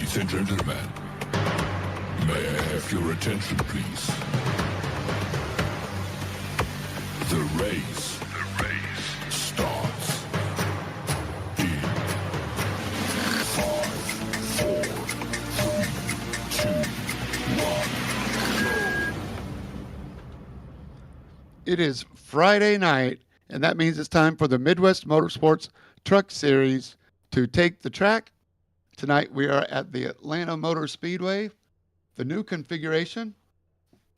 Ladies and gentlemen, may I have your attention, please? The race starts in 5, 4, 3, 2, 1, go. It is Friday night, and that means it's time for the Midwest Motorsports Truck Series to take the track. Tonight we are at the Atlanta Motor Speedway, the new configuration.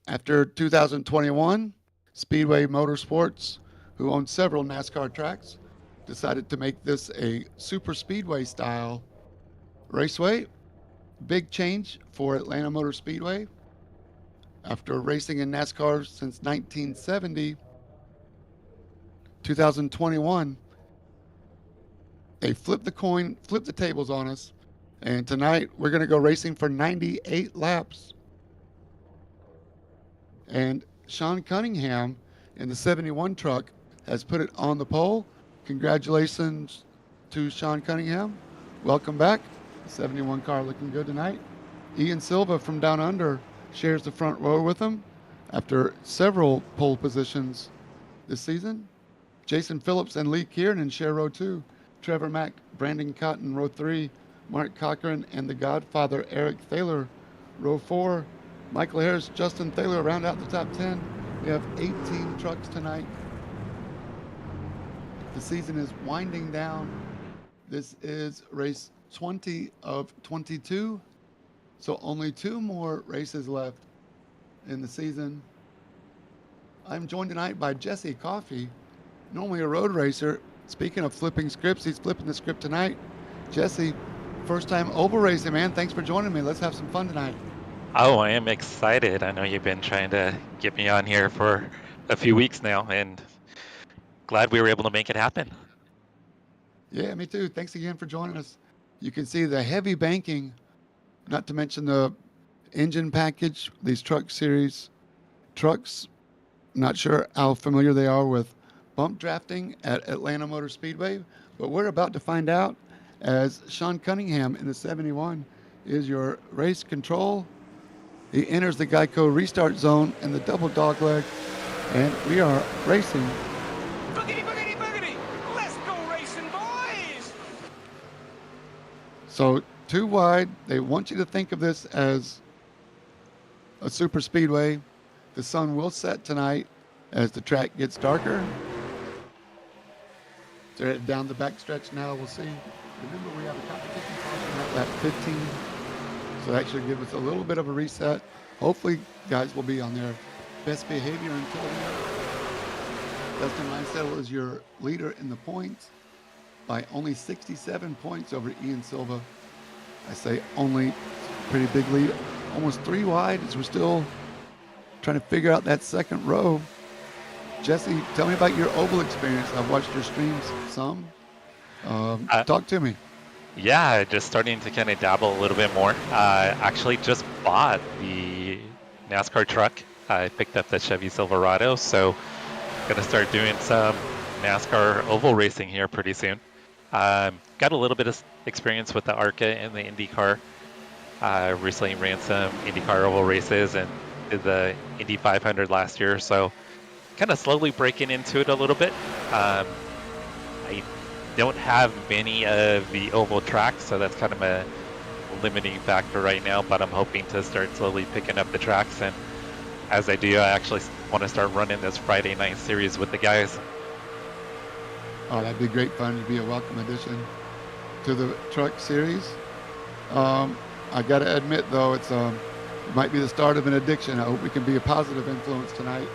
After 2021, Speedway Motorsports, who owns several NASCAR tracks, decided to make this a super speedway style raceway. Big change for Atlanta Motor Speedway. After racing in NASCAR since 1970, 2021, they flipped the tables on us. And tonight we're going to go racing for 98 laps. And Sean Cunningham in the 71 truck has put it on the pole. Congratulations to Sean Cunningham. Welcome back. The 71 car looking good tonight. Ian Silva from Down Under shares the front row with him after several pole positions this season. Jason Phillips and Lee Kiernan share row 2. Trevor Mack, Brandon Cotton, row 3. Mark Cochran and the Godfather Eric Thaler, row 4. Michael Harris, Justin Thaler round out the top 10. We have 18 trucks tonight. The season is winding down. This is race 20 of 22. So only 2 more races left in the season. I'm joined tonight by Jesse Coffey, normally a road racer. Speaking of flipping scripts, he's flipping the script tonight. Jesse, first time oval racing, man. Thanks for joining me. Let's have some fun tonight. Oh, I am excited. I know you've been trying to get me on here for a few weeks now, and glad we were able to make it happen. Yeah, me too. Thanks again for joining us. You can see the heavy banking, not to mention the engine package, these truck series trucks. Not sure how familiar they are with bump drafting at Atlanta Motor Speedway, but we're about to find out as Sean Cunningham in the 71 is your race control. He enters the Geico restart zone in the double dog leg, and we are racing. Boogity, boogity, boogity! Let's go racing, boys! So 2 wide. They want you to think of this as a super speedway. The sun will set tonight as the track gets darker. They're headed down the backstretch now. We'll see. Remember, we have a competition caution at lap 15, so that should give us a little bit of a reset. Hopefully, guys will be on their best behavior until then. Dustin Reinsettle is your leader in the points by only 67 points over Ian Silva. I say only, pretty big lead. Almost 3 wide as we're still trying to figure out that second row. Jesse, tell me about your oval experience. I've watched your streams some. Talk to me. Yeah, just starting to kind of dabble a little bit more. Actually just bought the NASCAR truck. I picked up the Chevy Silverado, so gonna start doing some NASCAR oval racing here pretty soon. Got a little bit of experience with the ARCA and the IndyCar. Recently ran some IndyCar oval races and did the Indy 500 last year, so kind of slowly breaking into it a little bit. I don't have many of the oval tracks, so that's kind of a limiting factor right now, but I'm hoping to start slowly picking up the tracks, and as I do, I actually want to start running this Friday night series with the guys. Oh, that'd be great fun. It'd be a welcome addition to the truck series. I got to admit, though, it might be the start of an addiction. I hope we can be a positive influence tonight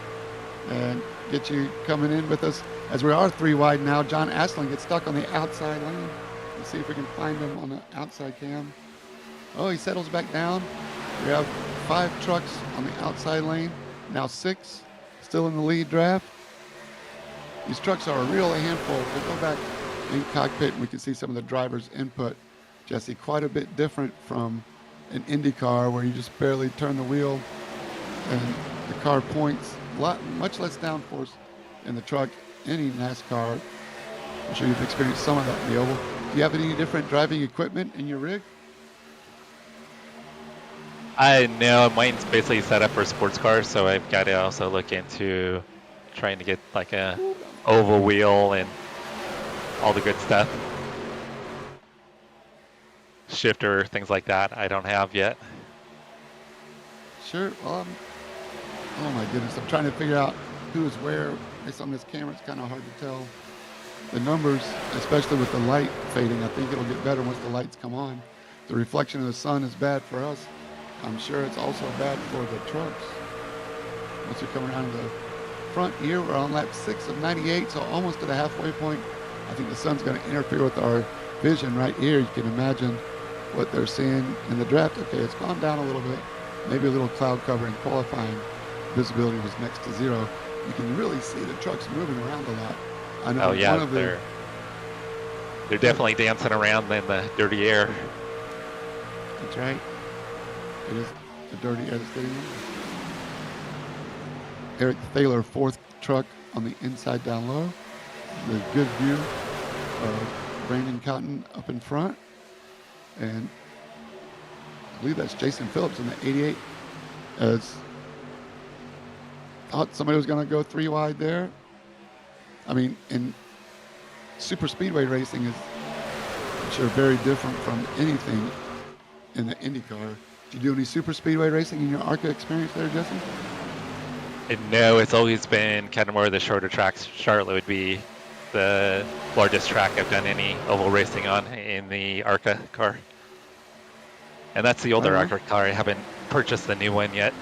and get you coming in with us. As we are 3 wide now, John Aslan gets stuck on the outside lane. Let's see if we can find him on the outside cam. Oh, he settles back down. We have 5 trucks on the outside lane, now 6, still in the lead draft. These trucks are a real handful. We'll go back in cockpit and we can see some of the driver's input. Jesse, quite a bit different from an Indy car where you just barely turn the wheel and the car points. Much less downforce in the truck. Any NASCAR, I'm sure you've experienced some of that in the oval. Do you have any different driving equipment in your rig? I know mine's basically set up for sports cars, so I've got to also look into trying to get like a oval wheel and all the good stuff. Shifter, things like that I don't have yet. Sure. Well, oh my goodness, I'm trying to figure out who is where. Based on this camera, it's kind of hard to tell the numbers, especially with the light fading. I think it'll get better once the lights come on. The reflection of the sun is bad for us. I'm sure it's also bad for the trucks. Once you come around the front here, we're on lap 6 of 98, so almost to the halfway point. I think the sun's going to interfere with our vision right here. You can imagine what they're seeing in the draft. Okay, it's gone down a little bit. Maybe a little cloud cover in qualifying. Visibility was next to 0. You can really see the trucks moving around a lot. I know yeah, they're definitely dancing around in the dirty air. That's right. It is the dirty air that's getting in. Eric Thaler, 4th truck on the inside down low. The good view of Brandon Cotton up in front. And I believe that's Jason Phillips in the 88. As thought somebody was going to go 3 wide there. I mean, in super speedway racing is, I'm sure, very different from anything in the IndyCar. Did you do any super speedway racing in your ARCA experience there, Jesse? No, it's always been kind of more of the shorter tracks. Charlotte would be the largest track I've done any oval racing on in the ARCA car. And that's the older ARCA car. I haven't purchased the new one yet.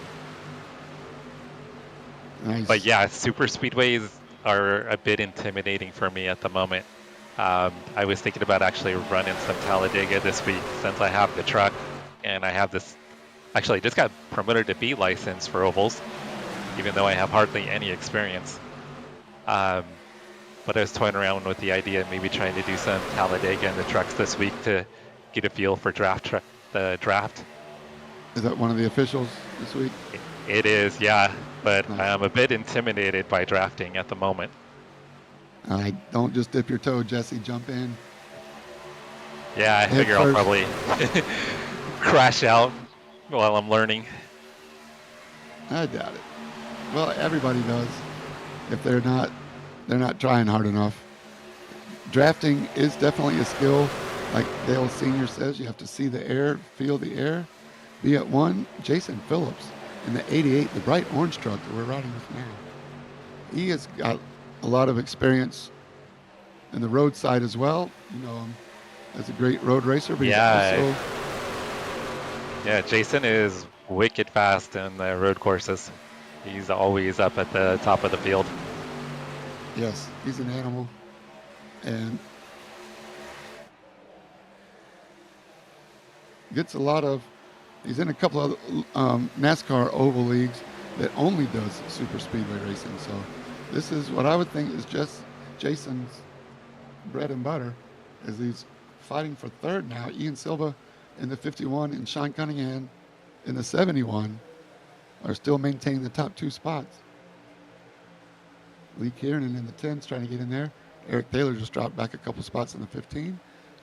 Nice. But yeah, super speedways are a bit intimidating for me at the moment. I was thinking about actually running some Talladega this week since I have the truck and I have this, actually just got promoted to B license for ovals, even though I have hardly any experience. But I was toying around with the idea of maybe trying to do some Talladega in the trucks this week to get a feel for the draft. Is that one of the officials this week? It is, yeah, but Nice. I'm a bit intimidated by drafting at the moment. Don't just dip your toe, Jesse. Jump in. Yeah, I figure first. I'll probably crash out while I'm learning. I doubt it. Well, everybody does. If they're not trying hard enough. Drafting is definitely a skill. Like Dale Sr. says, you have to see the air, feel the air. Be at one. Jason Phillips in the 88, the bright orange truck that we're riding with now. He has got a lot of experience in the road side as well. You know him as a great road racer, but Yeah. he's also... Yeah, Jason is wicked fast in the road courses. He's always up at the top of the field. Yes, he's an animal. And gets a lot of... He's in a couple of NASCAR oval leagues that only does super speedway racing. So this is what I would think is just Jason's bread and butter, as he's fighting for third now. Ian Silva in the 51 and Sean Cunningham in the 71 are still maintaining the top 2 spots. Lee Kiernan in the 10's trying to get in there. Eric Taylor just dropped back a couple spots in the 15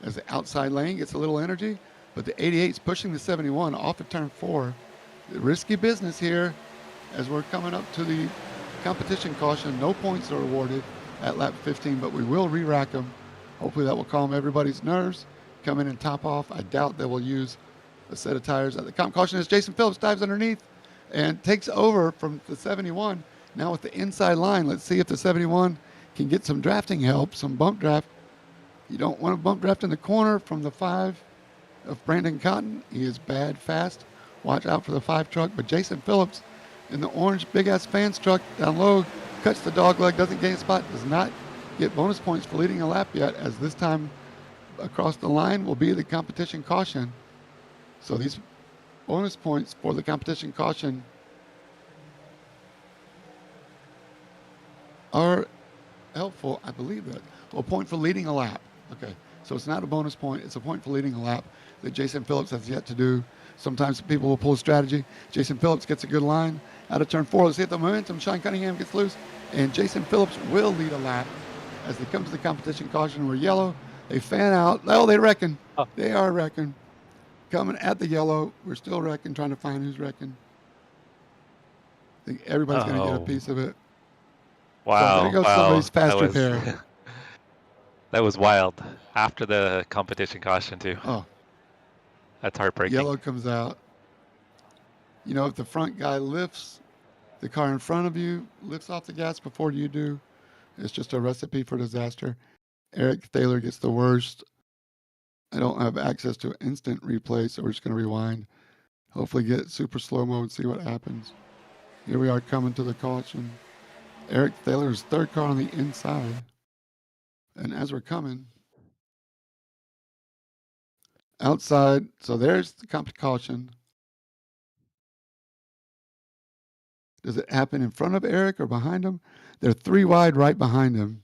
as the outside lane gets a little energy, but the 88's pushing the 71 off of turn 4. Risky business here as we're coming up to the competition caution. No points are awarded at lap 15, but we will re-rack them. Hopefully that will calm everybody's nerves. Come in and top off. I doubt they will use a set of tires at the comp caution as Jason Phillips dives underneath and takes over from the 71. Now with the inside line, let's see if the 71 can get some drafting help, some bump draft. You don't want to bump draft in the corner from the 5 of Brandon Cotton. He is bad fast. Watch out for the 5 truck. But Jason Phillips in the orange big-ass fans truck down low, cuts the dog leg, doesn't gain a spot, does not get bonus points for leading a lap yet, as this time across the line will be the competition caution. So these bonus points for the competition caution are helpful, I believe that. Well, a point for leading a lap. Okay, so it's not a bonus point, it's a point for leading a lap that Jason Phillips has yet to do. Sometimes people will pull strategy. Jason Phillips gets a good line out of turn 4. Let's hit the momentum. Sean Cunningham gets loose, and Jason Phillips will lead a lap as they come to the competition caution. We're yellow. They fan out. Oh, they reckon. Oh. They are reckon. coming at the yellow. We're still wrecking, trying to find who's wrecking. I think everybody's going to get a Oh, piece of it. So there wow, goes somebody's wow. fast repair. That was wild. After the competition caution too. Oh, That's heartbreaking. yellow comes out. You know, if the front guy lifts the car in front of you, lifts off the gas before you do, it's just a recipe for disaster. Eric Thaler gets the worst. I don't have access to instant replay, so we're just going to rewind. Hopefully get super slow-mo and see what happens. Here we are coming to the caution. Eric Thaler's third car on the inside. And as we're coming, outside, so there's the caution. Does it happen in front of Eric or behind him? They're 3 wide right behind him.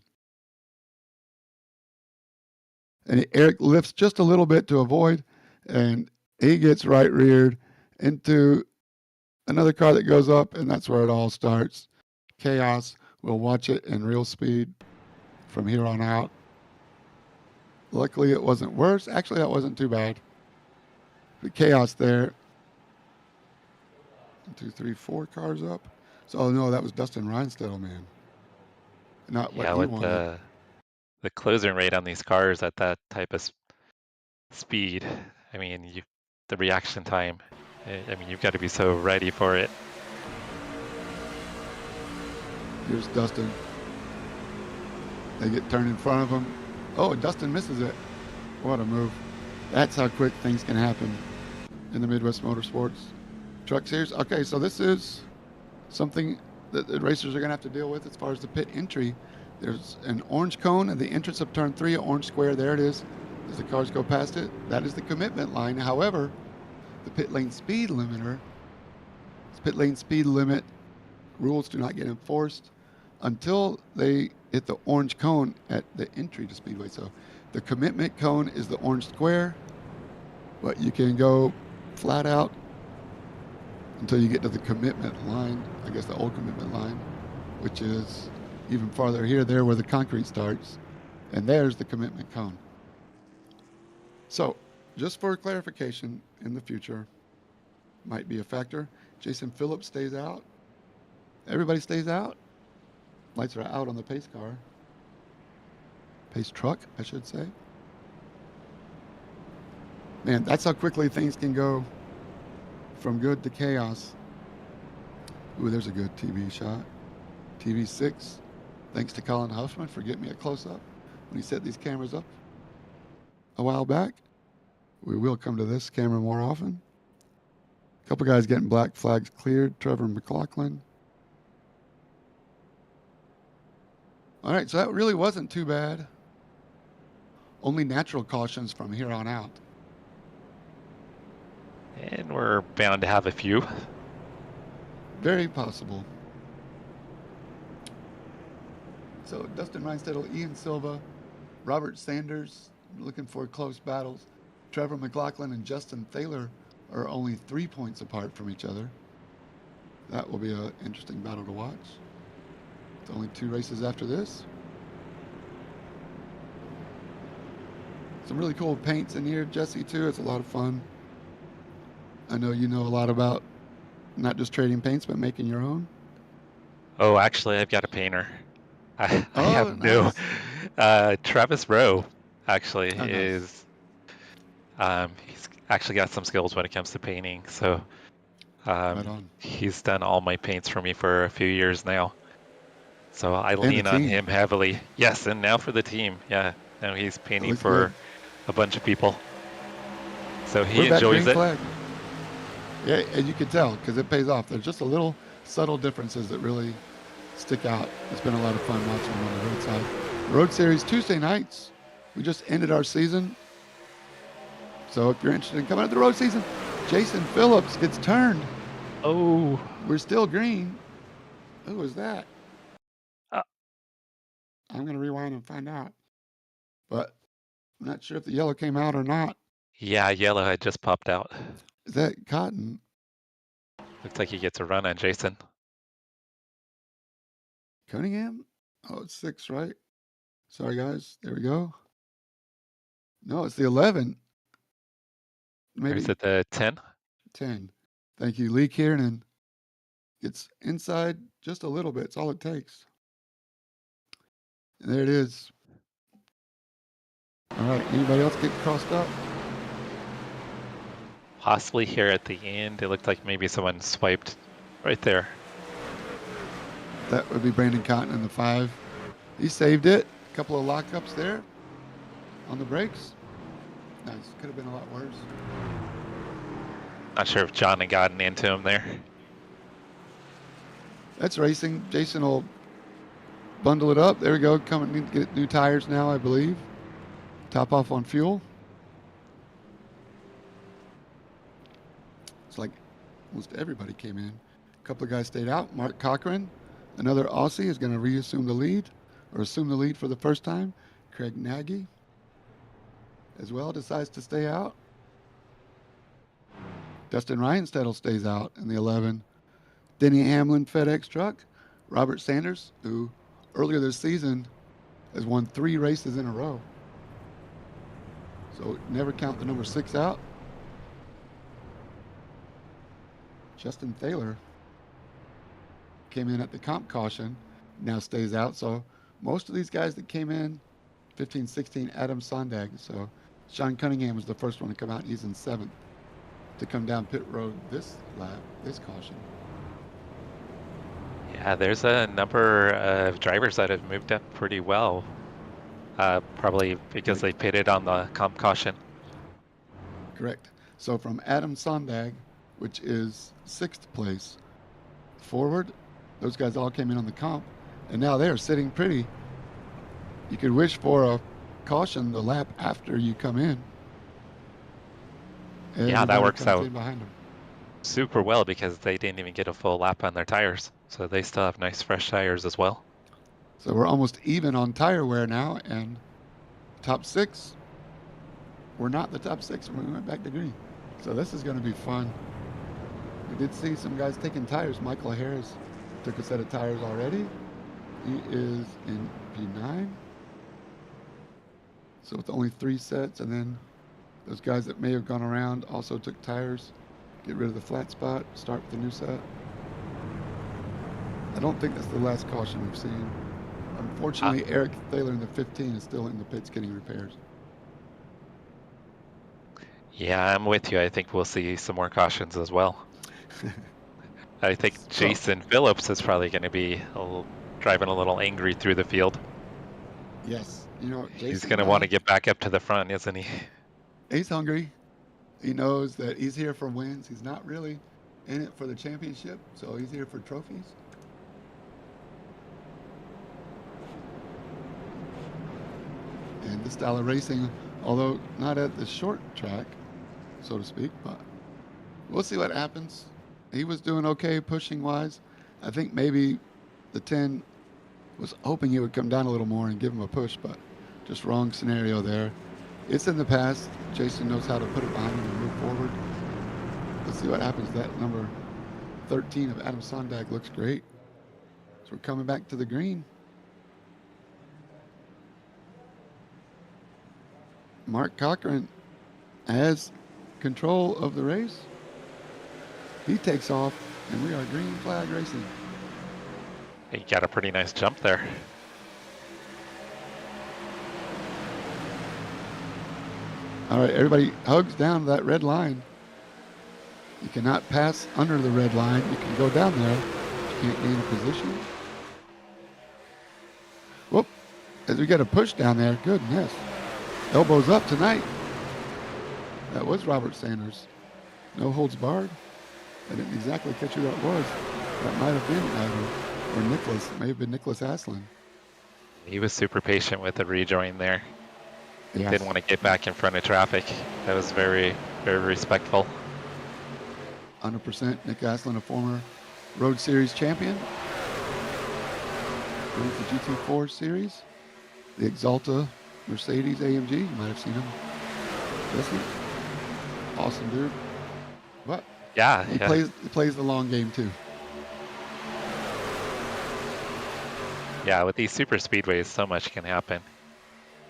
And Eric lifts just a little bit to avoid, and he gets right reared into another car that goes up, and that's where it all starts. Chaos. We'll watch it in real speed from here on out. Luckily, it wasn't worse. Actually, that wasn't too bad. The chaos there. 1, 2, 3, 4 cars up. So, no, that was Dustin Reinstedel, man. Not what Yeah, he with wanted. the closing rate on these cars at that type of speed, I mean, the reaction time. I mean, you've got to be so ready for it. Here's Dustin. They get turned in front of him. Oh, Dustin misses it. What a move. That's how quick things can happen in the Midwest Motorsports Truck Series. Okay, so this is something that the racers are going to have to deal with as far as the pit entry. There's an orange cone at the entrance of turn 3, an orange square. There it is. As the cars go past it, that is the commitment line. However, the pit lane speed limiter, pit lane speed limit rules do not get enforced until they hit the orange cone at the entry to Speedway. So the commitment cone is the orange square, but you can go flat out until you get to the commitment line, I guess the old commitment line, which is even farther here, there where the concrete starts. And there's the commitment cone. So just for clarification in the future, might be a factor. Jason Phillips stays out. Everybody stays out. Lights are out on the pace car. Pace truck, I should say. Man, that's how quickly things can go from good to chaos. Ooh, there's a good TV shot. TV 6. Thanks to Colin Huffman for getting me a close-up when he set these cameras up a while back. We will come to this camera more often. A couple guys getting black flags cleared. Trevor McLaughlin. All right, so that really wasn't too bad. Only natural cautions from here on out. And we're bound to have a few. Very possible. So Dustin Reinstedel, Ian Silva, Robert Sanders, looking for close battles. Trevor McLaughlin and Justin Thaler are only 3 points apart from each other. That will be an interesting battle to watch. It's only 2 races after this. Some really cool paints in here, Jesse, too. It's a lot of fun. I know you know a lot about not just trading paints, but making your own. Oh, actually, I've got a painter. I Oh, have no. nice. Travis Rowe actually Oh, nice. he's actually got some skills when it comes to painting. So Right on. he's done all my paints for me for a few years now. So I And the lean on team. him heavily. Yes, and now for the team. Yeah, now he's It painting looks for good. a bunch of people. So he Where's that enjoys green it. flag? Yeah, and you can tell because it pays off. There's just a little subtle differences that really stick out. It's been a lot of fun watching them on the roadside. Road Series Tuesday nights. We just ended our season. So if you're interested in coming out to the road season, Jason Phillips gets turned. Oh, We're still green. Who was that? uh, I'm going to rewind and find out. But I'm not sure if the yellow came out or not. yeah, yellow had just popped out. Is that Cotton? Looks like he gets a run on Jason. Cunningham? Oh, it's 6, right? Sorry, guys. There we go. No, it's the 11. Or maybe is it the 10? 10. Thank you. Lee Kiernan gets inside just a little bit. It's all it takes. And there it is. All right. Anybody else get crossed up? Possibly here at the end. It looked like maybe someone swiped right there. That would be Brandon Cotton in the 5. He saved it. A couple of lockups there on the brakes. Nice. Could have been a lot worse. Not sure if John had gotten into him there. That's racing. Jason will bundle it up. There we go. Coming need to get new tires now, I believe. Top off on fuel. It's like almost everybody came in. A couple of guys stayed out. Mark Cochran, another Aussie, is going to reassume the lead or assume the lead for the first time. Craig Nagy as well decides to stay out. Dustin Ryanstedel stays out in the 11. Denny Hamlin FedEx truck. Robert Sanders, who earlier this season has won 3 races in a row. So never count the number 6 out. Justin Thaler came in at the comp caution, now stays out. So most of these guys that came in, 15, 16, Adam Sondag. So Sean Cunningham was the first one to come out. He's in 7th to come down pit road this lap, this caution. Yeah, there's a number of drivers that have moved up pretty well. Probably because they pitted on the comp caution. Correct. So from Adam Sondag, which is 6th place, forward, those guys all came in on the comp, and now they're sitting pretty. You could wish for a caution the lap after you come in. Yeah, that works out behind them. super well because they didn't even get a full lap on their tires. So they still have nice fresh tires as well. So we're almost even on tire wear now, and top 6, we're not the top 6 when we went back to green. So this is going to be fun. We did see some guys taking tires. Michael Harris took a set of tires already. He is in P9. So with only 3 sets, and then those guys that may have gone around also took tires. Get rid of the flat spot, start with the new set. I don't think that's the last caution we've seen. Unfortunately, Eric Thaler in the 15 is still in the pits getting repairs. Yeah, I'm with you. I think we'll see some more cautions as well. I think Jason Phillips is probably going to be driving a little angry through the field. Yes. You know, Jason, he's going to want to get back up to the front, isn't he? He's hungry. He knows that he's here for wins. He's not really in it for the championship, so he's here for trophies. And this style of racing, although not at the short track, so to speak, but we'll see what happens. He was doing okay pushing wise. I think maybe the 10 was hoping he would come down a little more and give him a push, but just wrong scenario there. It's in the past. Jason knows how to put it behind him and move forward. Let's see what happens. That number 13 of Adam Sondag looks great. So we're coming back to the green. Mark Cochran has control of the race. He takes off, and we are green flag racing. He got a pretty nice jump there. All right, everybody hugs down to that red line. You cannot pass under the red line. You can go down there. You can't gain a position. Whoop. As we get a push down there, goodness. Elbows up tonight. That was Robert Sanders. No holds barred. I didn't exactly catch who that was. That might have been Adam or Nicholas. It may have been Nicholas Aslan. He was super patient with the rejoin there. Yes. Didn't want to get back in front of traffic. That was very, very respectful. 100% Nick Aslan, a former Road Series champion. Runs the GT4 Series. The Exalta Mercedes AMG. You might have seen him. Jesse. Awesome dude. But Yeah, he plays the long game too. Yeah, with these super speedways, so much can happen.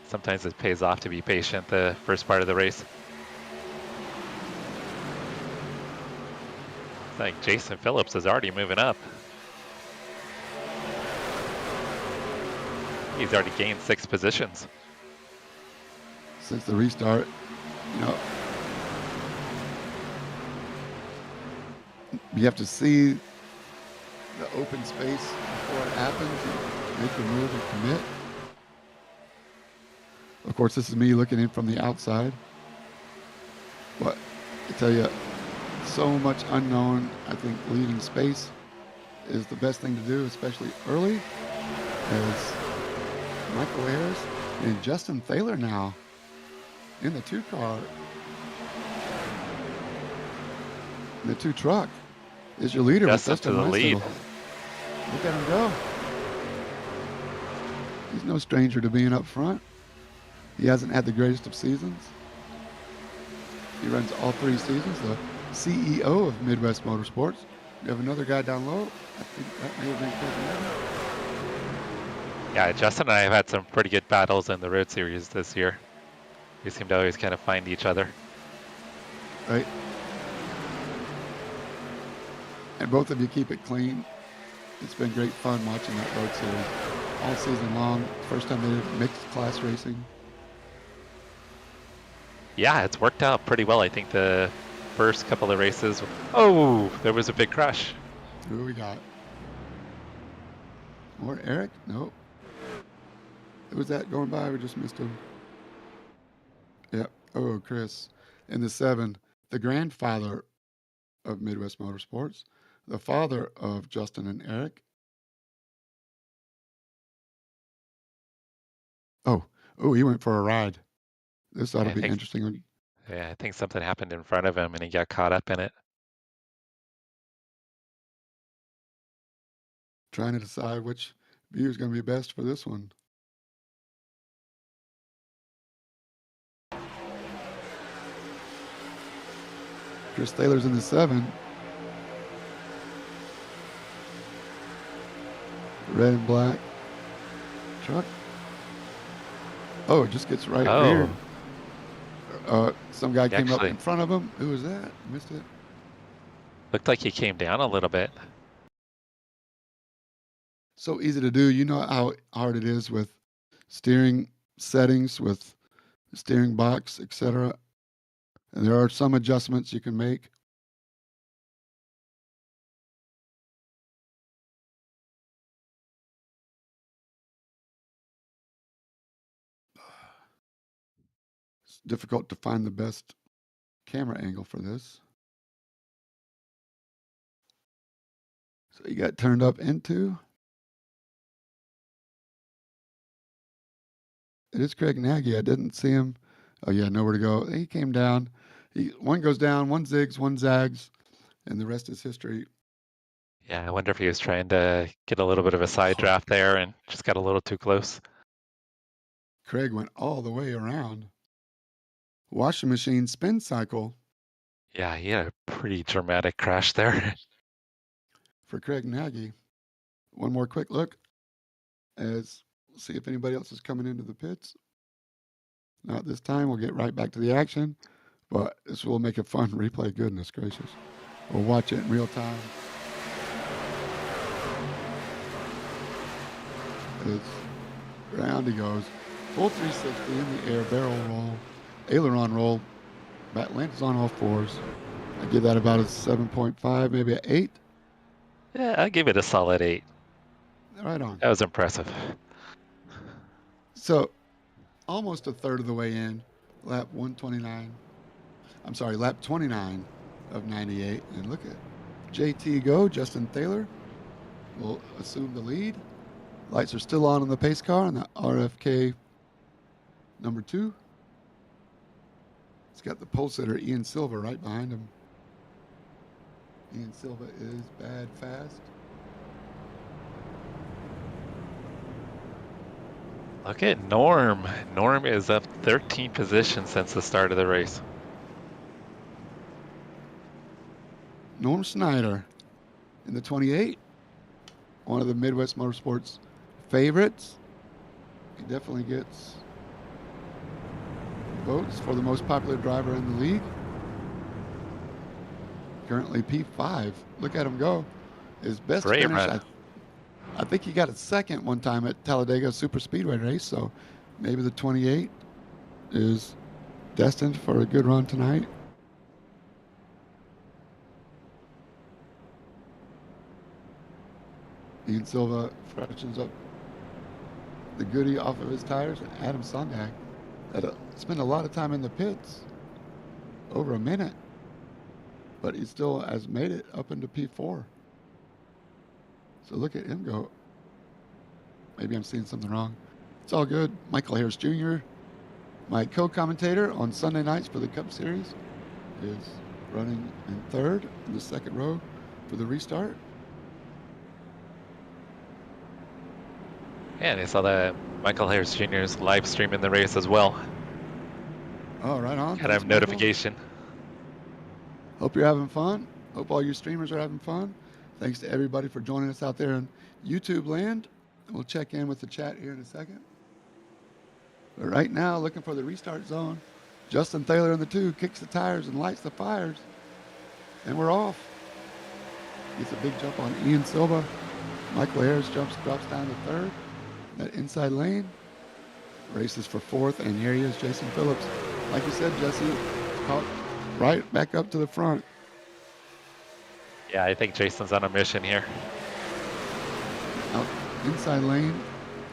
Sometimes it pays off to be patient the first part of the race. It's like Jason Phillips is already moving up. He's already gained 6 positions. Since the restart, you know, you have to see the open space before it happens and make your move and commit. Of course, this is me looking in from the outside. But I tell you, so much unknown. I think leading space is the best thing to do, especially early, as Michael Ayers and Justin Thaler now in the 2 car. The 2 truck is your leader with Justin to Dustin the lead. Weisel. Look at him go. He's no stranger to being up front. He hasn't had the greatest of seasons. He runs all 3 seasons, the CEO of Midwest Motorsports. We have another guy down low. I think that may have been Chris. Yeah, Justin and I have had some pretty good battles in the Road Series this year. We seem to always kind of find each other. Right. And both of you keep it clean. It's been great fun watching that Road Series all season long. First time they did mixed class racing. Yeah, it's worked out pretty well. I think the first couple of races. Oh, there was a big crash. Who we got? More Eric? Nope. Who was that going by? We just missed him. Yep. Oh, Chris. In the 7, the grandfather of Midwest Motorsports, the father of Justin and Eric. Oh, he went for a ride. This ought to be interesting. Yeah, I think something happened in front of him and he got caught up in it. Trying to decide which view is going to be best for this one. Chris Thaler's in the 7. Red and black truck. Oh, it just gets right rear. Some guy came up in front of him. Who was that? Missed it. Looked like he came down a little bit. So easy to do. You know how hard it is with steering settings, with steering box, etc. And there are some adjustments you can make. It's difficult to find the best camera angle for this. So you got turned up into. It is Craig Nagy. I didn't see him. Oh, yeah, nowhere to go. He came down. One goes down, one zigs, one zags, and the rest is history. Yeah, I wonder if he was trying to get a little bit of a side draft there and just got a little too close. Craig went all the way around. Washing machine spin cycle. Yeah, he had a pretty dramatic crash there. For Craig Nagy. One more quick look as see if anybody else is coming into the pits. Not this time. We'll get right back to the action, but this will make a fun replay. Goodness gracious. We'll watch it in real time. It's round he goes. Full 360 in the air, barrel roll, aileron roll. Back lands on all 4s. I give that about a 7.5, maybe an 8. Yeah, I'll give it a solid 8. Right on. That was impressive. So, almost a third of the way in, lap 129. I'm sorry, lap 29 of 98. And look at JT go. Justin Thaler will assume the lead. Lights are still on the pace car on the RFK number 2. It's got the pole sitter Ian Silva right behind him. Ian Silva is bad fast. Look at Norm. Norm is up 13 positions since the start of the race. Norm Snyder in the 28. One of the Midwest Motorsports favorites. He definitely gets votes for the most popular driver in the league. currently P5. Look at him go. His best Great finish, run. I think he got a second one time at Talladega Super Speedway race, so maybe the 28 is destined for a good run tonight. Ian Silva freshens up the goodie off of his tires, and Adam Sondag had spent a lot of time in the pits, over a minute, but he still has made it up into P4. So look at him go. Maybe I'm seeing something wrong. It's all good. Michael Harris Jr., my co-commentator on Sunday nights for the Cup Series, is running in third in the second row for the restart. Yeah, and I saw that Michael Harris Jr. is live streaming the race as well. Oh, right on. Got a Michael. notification. Hope you're having fun. Hope all your streamers are having fun. Thanks to everybody for joining us out there in YouTube land. We'll check in with the chat here in a second. But right now, looking for the restart zone. Justin Thaler in the 2 kicks the tires and lights the fires. And we're off. Gets a big jump on Ian Silva. Michael Harris drops down to third. That inside lane. Races for fourth, and here he is, Jason Phillips. Like you said, Jesse, caught right back up to the front. Yeah, I think Jason's on a mission here. Out inside lane,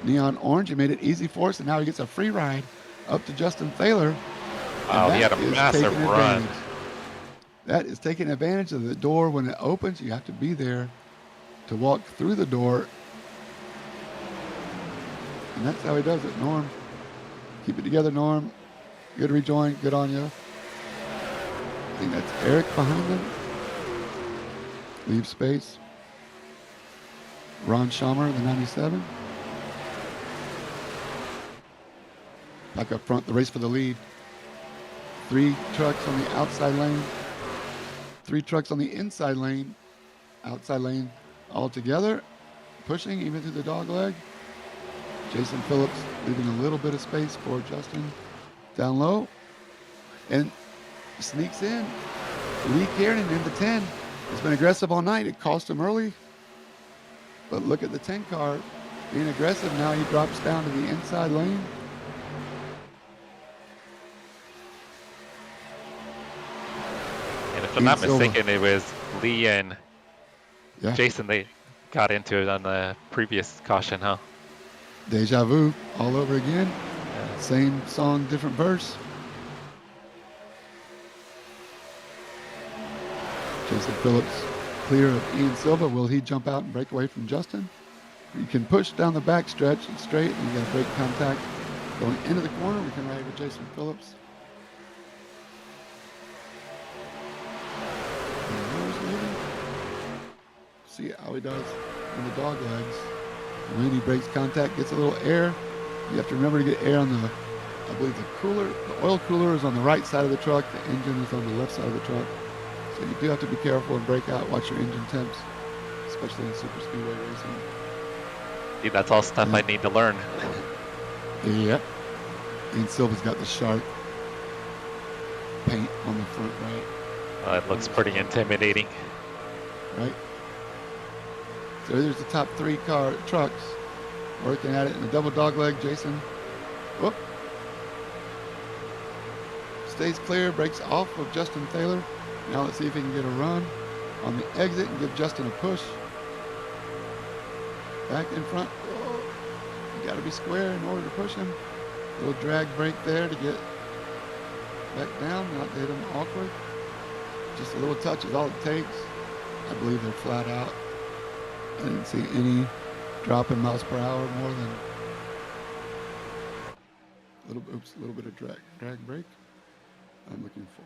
neon orange. He made it easy for us, and now he gets a free ride up to Justin Thaler. Wow, he had a massive run. That is taking advantage of the door when it opens. You have to be there to walk through the door. And that's how he does it, Norm. Keep it together, Norm. Good rejoin. Good on you. I think that's Eric behind him. Leave space. Ron Schamer, the 97. Back up front, the race for the lead. 3 trucks on the outside lane. 3 trucks on the inside lane. Outside lane all together. Pushing even through the dog leg. Jason Phillips leaving a little bit of space for Justin down low. And sneaks in. Lee Kiernan in the 10. He's been aggressive all night. It cost him early. But look at the 10 car being aggressive. Now he drops down to the inside lane. And if I'm not mistaken, it was Lee and Jason, they got into it on the previous caution, huh? Deja vu all over again. Yeah. Same song, different verse. Jason Phillips clear of Ian Silva. Will he jump out and break away from Justin? You can push down the back stretch and straight, and you got to break contact. Going into the corner, we can ride with Jason Phillips. See how he does in the dog legs. When he breaks contact, gets a little air. You have to remember to get air on the, I believe the cooler, the oil cooler is on the right side of the truck. The engine is on the left side of the truck. So you do have to be careful and break out. Watch your engine temps, especially in super speedway racing. See, that's all stuff I need to learn. Yep. Ian Silva's got the shark paint on the front right. It looks pretty intimidating. Right. So there's the top 3 trucks working at it in the double dog leg. Jason, whoop, stays clear, breaks off of Justin Thaler. Now let's see if he can get a run on the exit and give Justin a push. Back in front. Whoa. You got to be square in order to push him. Little drag brake there to get back down, not to hit him awkward. Just a little touch is all it takes. I believe they're flat out. I didn't see any drop in miles per hour more than a little bit of drag brake. I'm looking for.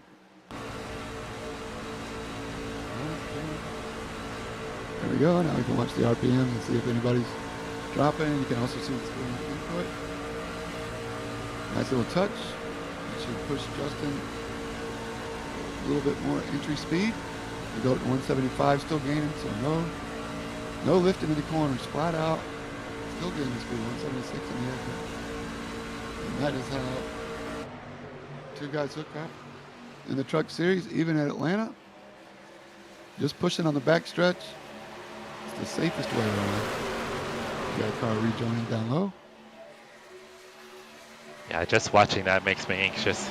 There we go. Now we can watch the RPM and see if anybody's dropping. You can also see what's going on input. Nice little touch. It should push Justin a little bit more entry speed. We go to 175, still gaining, so no lifting in the corners, flat out. Still gaining speed, 176 in the exit. And that is how 2 guys hook up in the truck series, even at Atlanta. just pushing on the back stretch. It's the safest way around. Got a car rejoining down low. Yeah, just watching that makes me anxious.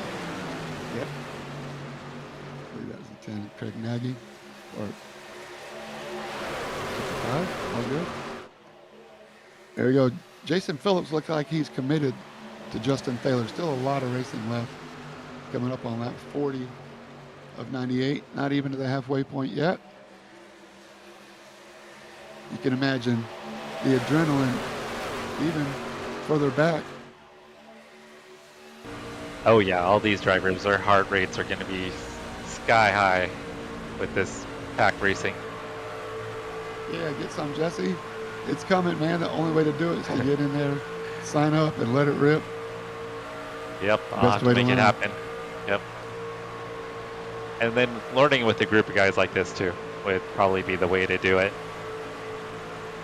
Yep. I believe that was Lieutenant Craig Nagy. Or 55. All good. There we go. Jason Phillips looks like he's committed to Justin Thaler. Still a lot of racing left. Coming up on lap 40 of 98. Not even to the halfway point yet. You can imagine the adrenaline even further back. Oh yeah, all these drivers, their heart rates are going to be sky high with this pack racing. Yeah, get some, Jesse. It's coming, man. The only way to do it is to get in there, sign up, and let it rip. Yep, I'll have to make it happen. Yep. And then learning with a group of guys like this too would probably be the way to do it.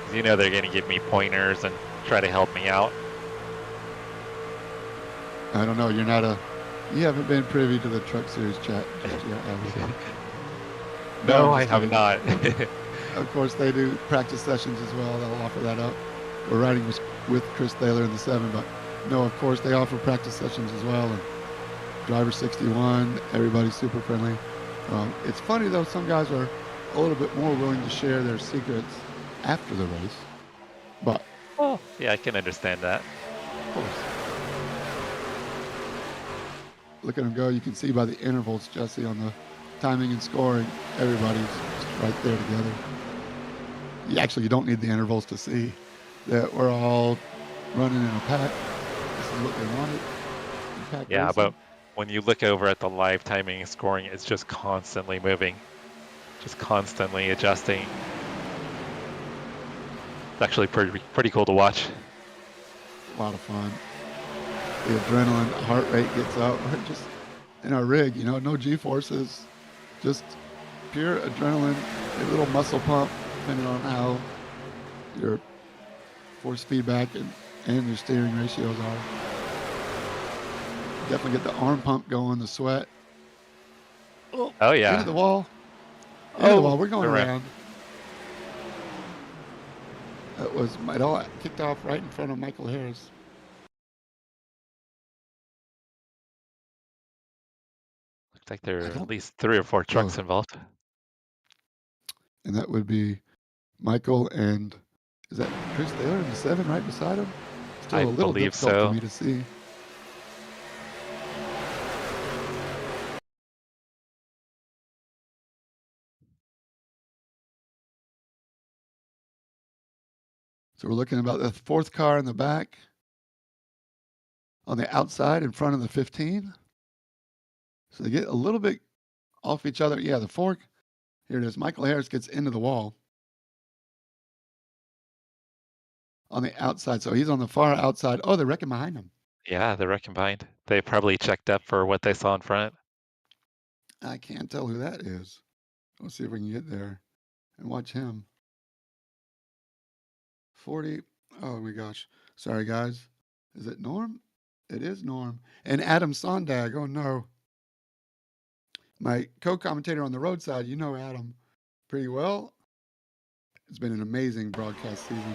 'Cause you know they're going to give me pointers and try to help me out. I don't know. You haven't been privy to the Truck Series chat just yet, have you? No, I have not. Of course, they do practice sessions as well. They'll offer that up. We're riding with Chris Thaler in the 7, but no, of course, they offer practice sessions as well. And Driver 61, everybody's super friendly. It's funny, though, some guys are a little bit more willing to share their secrets after the race. But, Oh, yeah, I can understand that. of course. Look at them go. You can see by the intervals, Jesse, on the timing and scoring, everybody's just right there together. You don't need the intervals to see that we're all running in a pack. This is what they wanted. Pack Yeah, racing. but when you look over at the live timing and scoring, it's just constantly moving, just constantly adjusting. It's actually pretty cool to watch. A lot of fun. The adrenaline, the heart rate gets up. We're just in our rig, no G-forces, just pure adrenaline, a little muscle pump, depending on how your force feedback and your steering ratios are. Definitely get the arm pump going, the sweat. Oh yeah. Into the wall. Into the wall. We're going around. around. That was it all kicked off right in front of Michael Harris. Looks like there are at least 3 or 4 trucks involved. And that would be Michael and is that Chris Thaler in the 7 right beside him? Still I a little believe difficult so. for me to see. So we're looking about the 4th car in the back on the outside in front of the 15. So they get a little bit off each other. Yeah, the fork. Here it is. Michael Harris gets into the wall on the outside. So he's on the far outside. Oh, they're wrecking behind him. Yeah, they're combined. They probably checked up for what they saw in front. I can't tell who that is. Let's see if we can get there and watch him. 40. Oh my gosh. Sorry, guys. Is it Norm? It is Norm. And Adam Sondag. Oh no. My co-commentator on the roadside, you know Adam pretty well. It's been an amazing broadcast season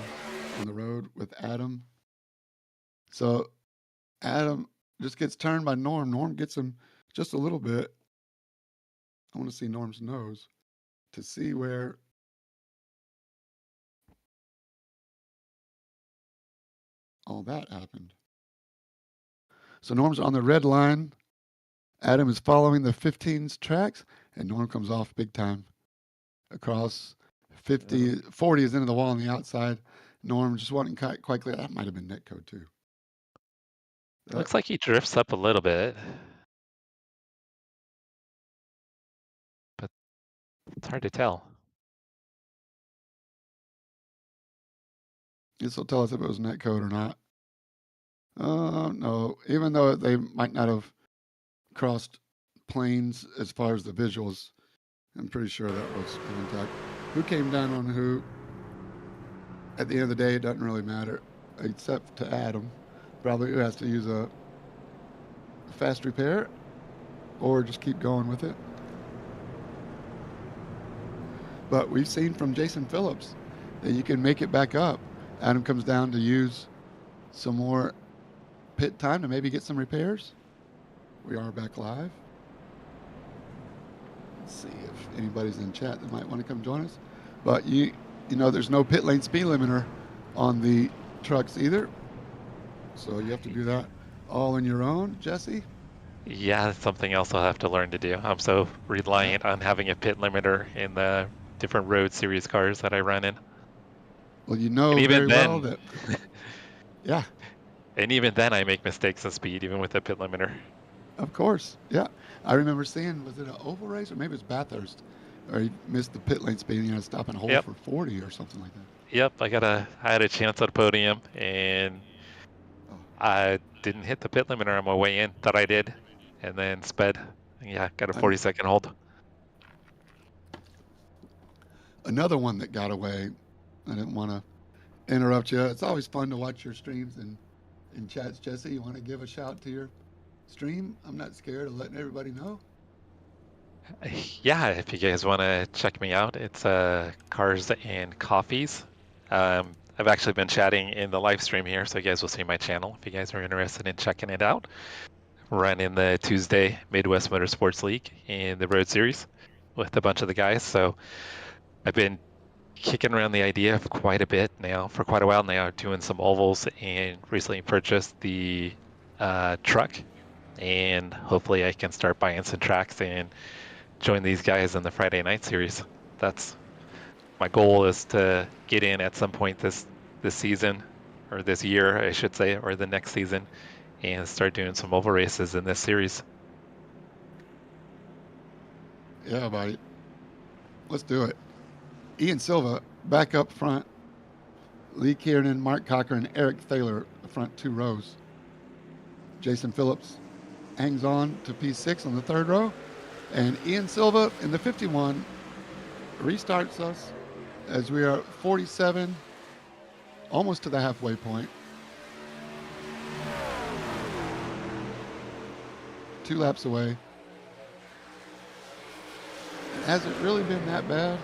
on the road with Adam. So Adam just gets turned by Norm. Norm gets him just a little bit. I want to see Norm's nose to see where all that happened. So Norm's on the red line. Adam is following the 15's tracks, and Norm comes off big time across 50. 40 is into the wall on the outside. Norm just wasn't quite clear. That might have been netcode too. Looks like he drifts up a little bit. But it's hard to tell. This will tell us if it was netcode or not. No, even though they might not have crossed planes as far as the visuals, I'm pretty sure that was contact. Who came down on who? At the end of the day, it doesn't really matter, except to Adam, probably who has to use a fast repair or just keep going with it. But we've seen from Jason Phillips that you can make it back up. Adam comes down to use some more pit time to maybe get some repairs. We are back live. Let's see if anybody's in chat that might want to come join us. But you know, there's no pit lane speed limiter on the trucks either. So you have to do that all on your own, Jesse. Yeah, that's something else I'll have to learn to do. I'm so reliant on having a pit limiter in the different road series cars that I run in. Well, you know And even very well then, that, yeah, and even then I make mistakes in speed, even with the pit limiter. of course. Yeah. I remember seeing, was it an oval race or maybe it was Bathurst, or he missed the pit lane speed and he had to stop and hold Yep. for 40 or something like that. Yep, I had a chance at a podium, and I didn't hit the pit limiter on my way in. Thought I did, and then sped. Yeah, got a 40-second hold. Another one that got away. I didn't want to interrupt you. It's always fun to watch your streams and in chats. Jesse, you want to give a shout to your stream? I'm not scared of letting everybody know. Yeah, if you guys want to check me out, it's Cars and Coffees. I've actually been chatting in the live stream here, so you guys will see my channel if you guys are interested in checking it out. Run in the Tuesday Midwest Motorsports League in the Road Series with a bunch of the guys. So I've been kicking around the idea for quite a bit now, for quite a while now, doing some ovals, and recently purchased the truck. And hopefully I can start buying some tracks and join these guys in the Friday night series. That's my goal, is to get in at some point this season, or this year, I should say, or the next season, and start doing some oval races in this series. Yeah, buddy. Let's do it. Ian Silva back up front. Lee Kiernan, Mark Cocker, and Eric Thaler, the front two rows. Jason Phillips hangs on to P6 on the third row. And Ian Silva in the 51 restarts us as we are 47, almost to the halfway point. 2 laps away. Has it really been that bad?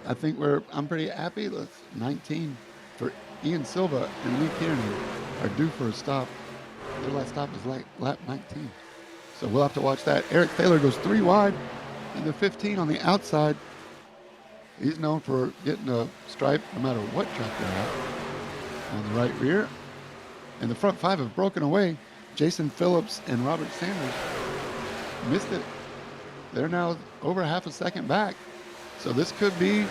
I think I'm pretty happy. Let's 19 for Ian Silva and Lee Kiernan are due for a stop. Their last stop is like lap 19. So we'll have to watch that. Eric Thaler goes 3 wide in the 15 on the outside. He's known for getting a stripe no matter what track they're at. On the right rear. And the front 5 have broken away. Jason Phillips and Robert Sanders missed it. They're now over half a second back. So this could be,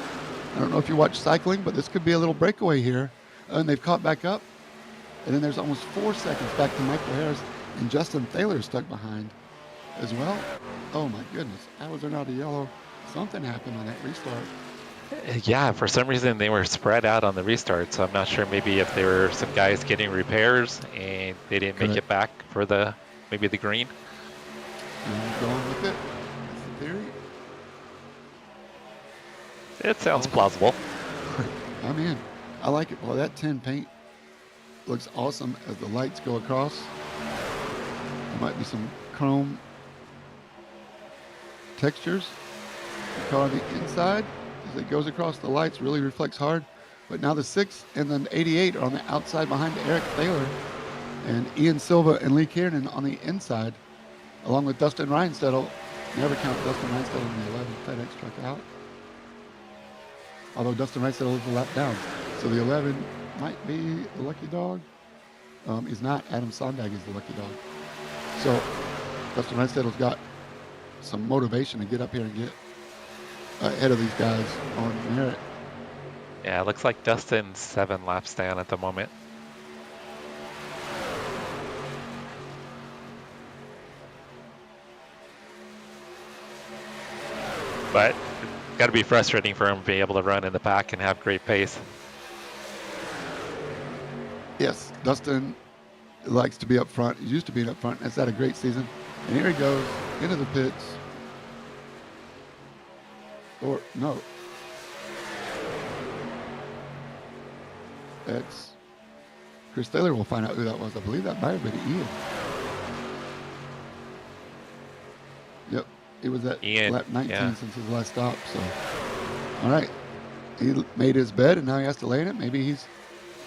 I don't know if you watch cycling, but this could be a little breakaway here. And they've caught back up. And then there's almost 4 seconds back to Michael Harris, and Justin Thaler stuck behind as well. Oh my goodness, how was there not a yellow? Something happened on that restart. Yeah, for some reason they were spread out on the restart, so I'm not sure, maybe if there were some guys getting repairs and they didn't make it back for maybe the green. And going with it. That's the theory. It sounds plausible. I'm in. I like it. Well, that 10 paint looks awesome as the lights go across. There might be some chrome textures. The car on the inside, as it goes across the lights, really reflects hard. But now the 6 and then 88 are on the outside behind Eric Thaler, and Ian Silva and Lee Kiernan on the inside, along with Dustin Reinstedel. Never count Dustin Reinstedel in the 11 FedEx truck out. Although Dustin Reinstedel is a lap down. So the 11 might be the lucky dog. Is not. Adam Sondag is the lucky dog. So Dustin Reinstedel's got some motivation to get up here and get ahead of these guys on merit. Yeah, it looks like Dustin's 7 laps down at the moment. But it's got to be frustrating for him to be able to run in the pack and have great pace. Yes, Dustin likes to be up front. He used to be up front. Has had a great season. And here he goes into the pits. Or, no. That's Chris Thaler. Will find out who that was. I believe that might have been Ian. Yep. It was at Ian, lap 19 yeah. since his last stop. So All right. He made his bed, and now he has to lay in it. Maybe he's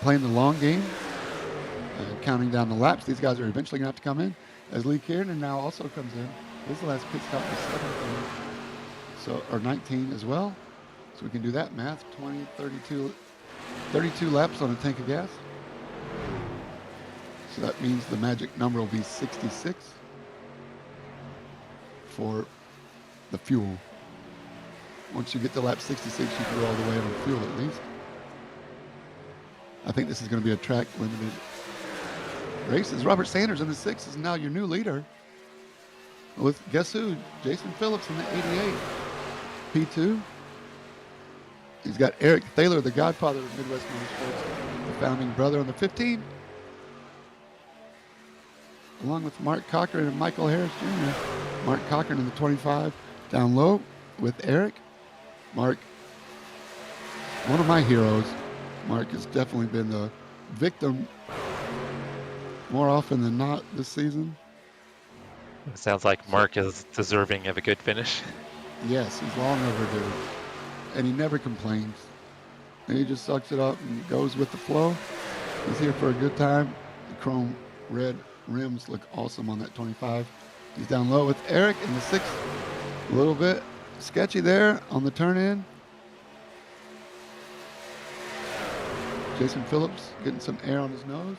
playing the long game, counting down the laps. These guys are eventually going to have to come in. As Lee Kiernan now also comes in. His last pit stop was 17, so, or 19 as well. So we can do that math. 20, 32 laps on a tank of gas. So that means the magic number will be 66 for the fuel. Once you get to lap 66, you can go all the way on fuel at least. I think this is going to be a track limited race. As Robert Sanders in the 6 is now your new leader. With guess who? Jason Phillips in the 88. P2. He's got Eric Thaler, the godfather of Midwest Motorsports, the founding brother on the 15. Along with Mark Cochran and Michael Harris Jr. Mark Cochran in the 25 down low with Eric. Mark, one of my heroes. Mark has definitely been the victim more often than not this season. It sounds like Mark is deserving of a good finish. Yes, he's long overdue. And he never complains. And he just sucks it up and goes with the flow. He's here for a good time. The chrome red rims look awesome on that 25. He's down low with Eric in the 6. A little bit sketchy there on the turn in. Jason Phillips getting some air on his nose.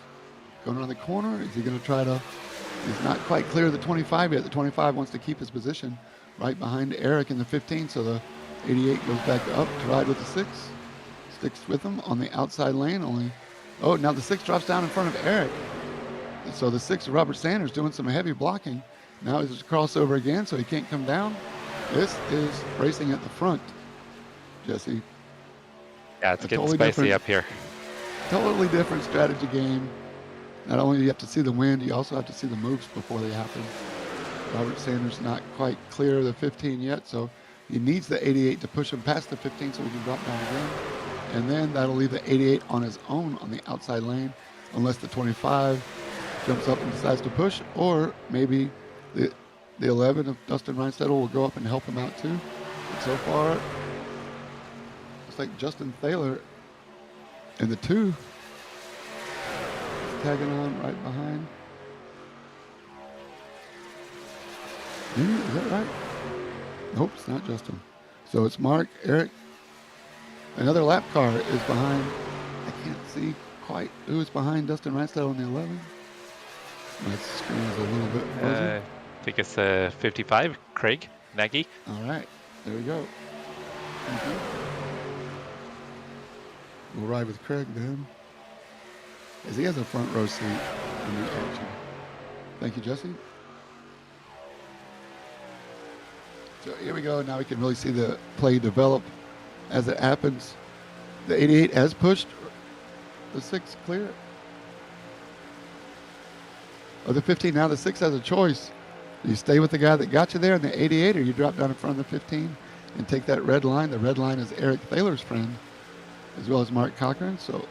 Going around the corner. Is he going to try to... He's not quite clear of the 25 yet. The 25 wants to keep his position right behind Eric in the 15. So the 88 goes back up to ride with the 6. Sticks with him on the outside lane. Oh, now the 6 drops down in front of Eric. So the 6, Robert Sanders, doing some heavy blocking. Now he's crossover again, so he can't come down. This is racing at the front, Jesse. Yeah, it's getting spicy up here. Totally different strategy game. Not only do you have to see the wind, you also have to see the moves before they happen. Robert Sanders not quite clear of the 15 yet, so he needs the 88 to push him past the 15 so he can drop down again. And then that'll leave the 88 on his own on the outside lane, unless the 25 jumps up and decides to push, or maybe the 11 of Dustin Reinstedel will go up and help him out too. But so far, looks like Justin Thaler in the 2 is tagging on right behind. Is that right? Nope, it's not Justin. So it's Mark, Eric. Another lap car is behind. I can't see quite who is behind Dustin Reinstedel on the 11. My screen is a little bit fuzzy. I think it's 55, Craig Nagy. All right, there we go. We'll ride with Craig then, as he has a front row seat in the action. Thank you, Jesse. So here we go. Now we can really see the play develop as it happens. The 88 has pushed the 6 clear. Of the 15, now the 6 has a choice. You stay with the guy that got you there in the 88, or you drop down in front of the 15 and take that red line. The red line is Eric Thaler's friend, as well as Mark Cochran. So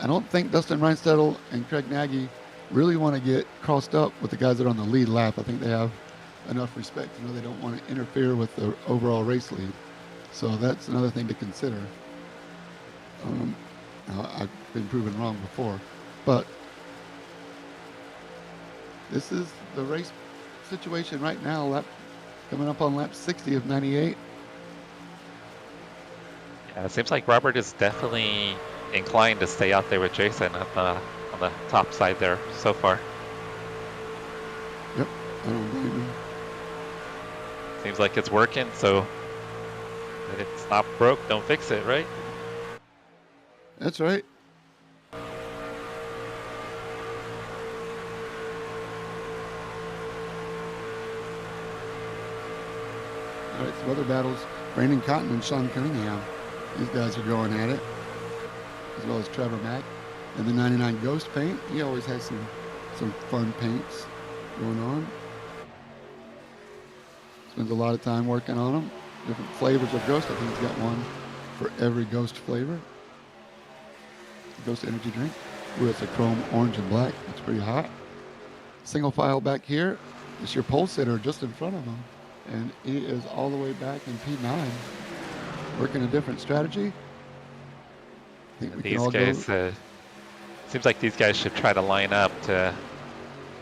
I don't think Dustin Reinstedel and Craig Nagy really want to get crossed up with the guys that are on the lead lap. I think they have enough respect to know they don't want to interfere with the overall race lead. So that's another thing to consider. I've been proven wrong before, but this is the race situation right now. Coming up on lap 60 of 98. Yeah, it seems like Robert is definitely inclined to stay out there with Jason on the top side there so far. Yep, I don't blame him. Seems like it's working, so if it's not broke, don't fix it, right? That's right. All right, some other battles. Brandon Cotton and Sean Cunningham. These guys are going at it, as well as Trevor Mack. And the 99 Ghost paint. He always has some fun paints going on. Spends a lot of time working on them. Different flavors of Ghost. I think he's got one for every Ghost flavor. Ghost energy drink. Ooh, it's a chrome orange and black. It's pretty hot. Single file back here. It's your pole sitter just in front of him. And he is all the way back in P9, working a different strategy. I think And we can these all go. guys, seems like these guys should try to line up to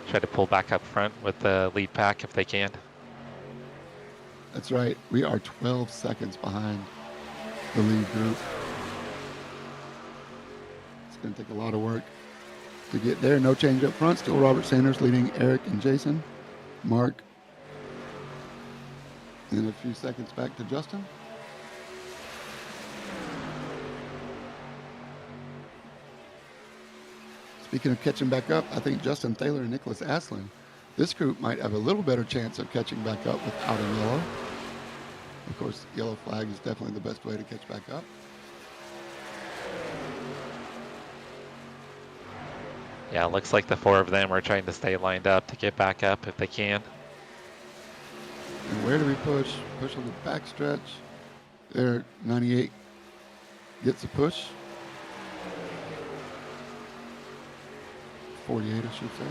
try to pull back up front with the lead pack if they can. That's right. We are 12 seconds behind the lead group. It's going to take a lot of work to get there. No change up front. Still Robert Sanders leading Eric and Jason. Mark. And a few seconds back to Justin. Speaking of catching back up, I think Justin Thaler and Nicholas Aslin, this group might have a little better chance of catching back up without a yellow. Of course, yellow flag is definitely the best way to catch back up. Yeah, it looks like the four of them are trying to stay lined up to get back up if they can. And where do we push? Push on the back stretch. There, 98 gets a push. 48, I should say.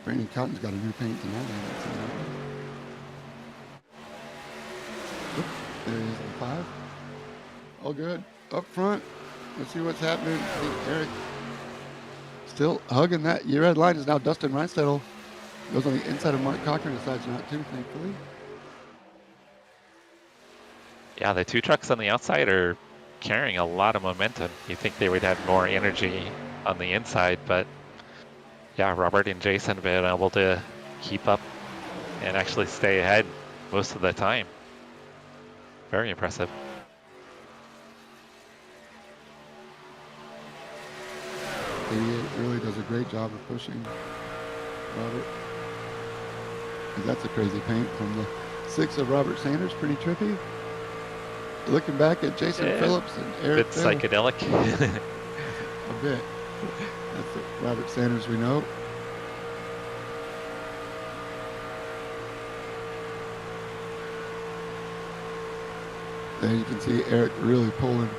Brandon Cotton's got a new paint tonight. Oop, there he is on 5. All good. Up front. Let's see what's happening. I think Eric still hugging that. Your red line is now Dustin Reinstedel. Goes on the inside of Mark Cochran, decides not to, thankfully. Yeah, the two trucks on the outside are carrying a lot of momentum. You think they would have more energy on the inside, but yeah, Robert and Jason have been able to keep up and actually stay ahead most of the time. Very impressive. Really does a great job of pushing Robert. That's a crazy paint from the 6 of Robert Sanders. Pretty trippy. Looking back at Jason Phillips and Eric. A bit psychedelic. A bit. That's the Robert Sanders we know. There you can see Eric really pulling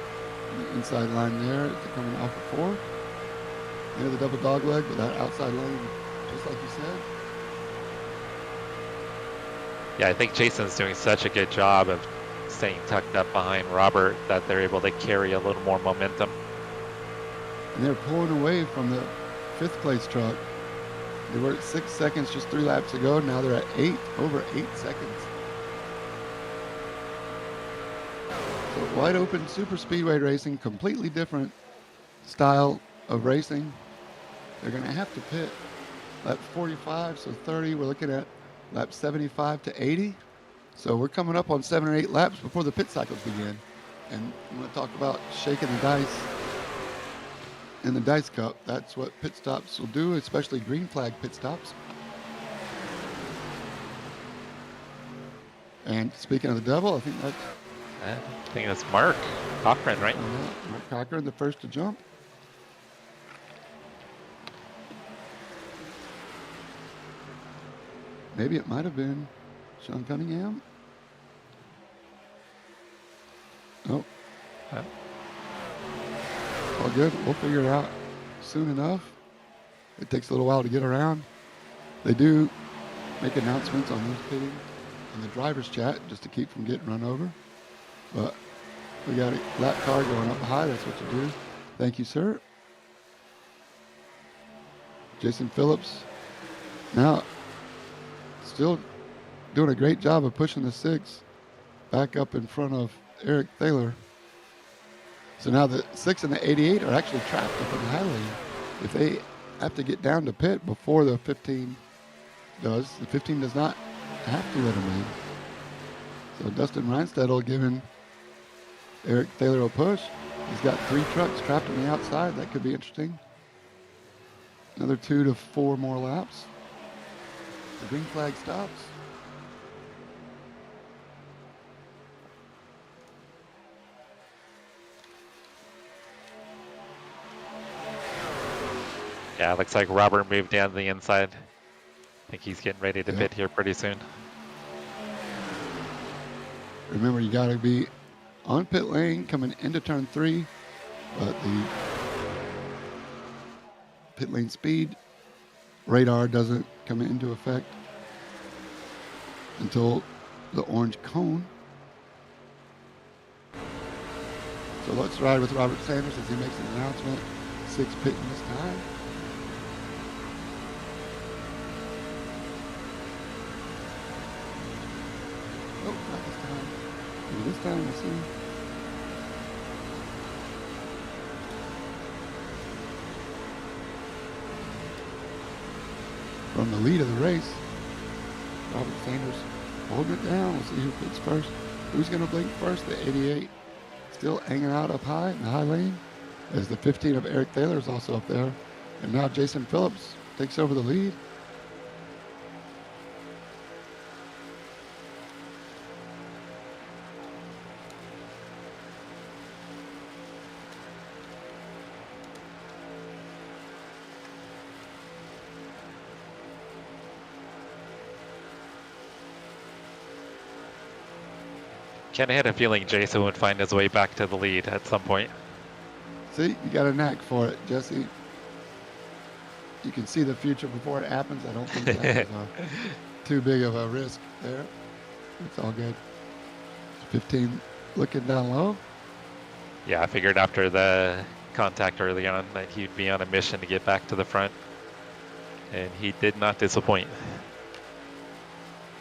the inside line there. It's coming off of 4. Near the double dog leg, but that outside lane, just like you said. Yeah, I think Jason's doing such a good job of staying tucked up behind Robert that they're able to carry a little more momentum. And they're pulling away from the 5th place truck. They were at 6 seconds just 3 laps ago. Now they're at 8, over 8 seconds. So wide open super speedway racing, completely different style of racing. They're going to have to pit lap 45, so 30. We're looking at lap 75 to 80. So we're coming up on 7 or 8 laps before the pit cycles begin. And I'm going to talk about shaking the dice in the Dice Cup. That's what pit stops will do, especially green flag pit stops. And speaking of the devil, I think that's Mark Cochran, right? Mark Cochran, the first to jump. Maybe it might have been Sean Cunningham. Oh. All good. We'll figure it out soon enough. It takes a little while to get around. They do make announcements on these pitting in the driver's chat just to keep from getting run over. But we got a lap car going up high. That's what you do. Thank you, sir. Jason Phillips. Now, still doing a great job of pushing the 6 back up in front of Eric Thaler. So now the 6 and the 88 are actually trapped up in the high lane. If they have to get down to pit before the 15 does, the 15 does not have to let them in. So Dustin Reinstedel giving Eric Thaler a push. He's got 3 trucks trapped on the outside. That could be interesting. Another 2 to 4 more laps. The green flag stops. Yeah, it looks like Robert moved down to the inside. I think he's getting ready to Yeah. pit here pretty soon. Remember, you got to be on pit lane coming into turn 3, but the pit lane speed radar doesn't come into effect until the orange cone. So let's ride with Robert Sanders as he makes an announcement. 6 pitting this time. Oh, not this time. Maybe this time, we'll see. From the lead of the race, Robert Sanders holding it down. We'll see who picks first. Who's going to blink first? The 88 still hanging out up high in the high lane, as the 15 of Eric Thaler is also up there. And now Jason Phillips takes over the lead. Kind of had a feeling Jason would find his way back to the lead at some point. See, you got a knack for it, Jesse. You can see the future before it happens. I don't think that was too big of a risk there. It's all good. 15 looking down low. Yeah, I figured after the contact early on that he'd be on a mission to get back to the front. And he did not disappoint.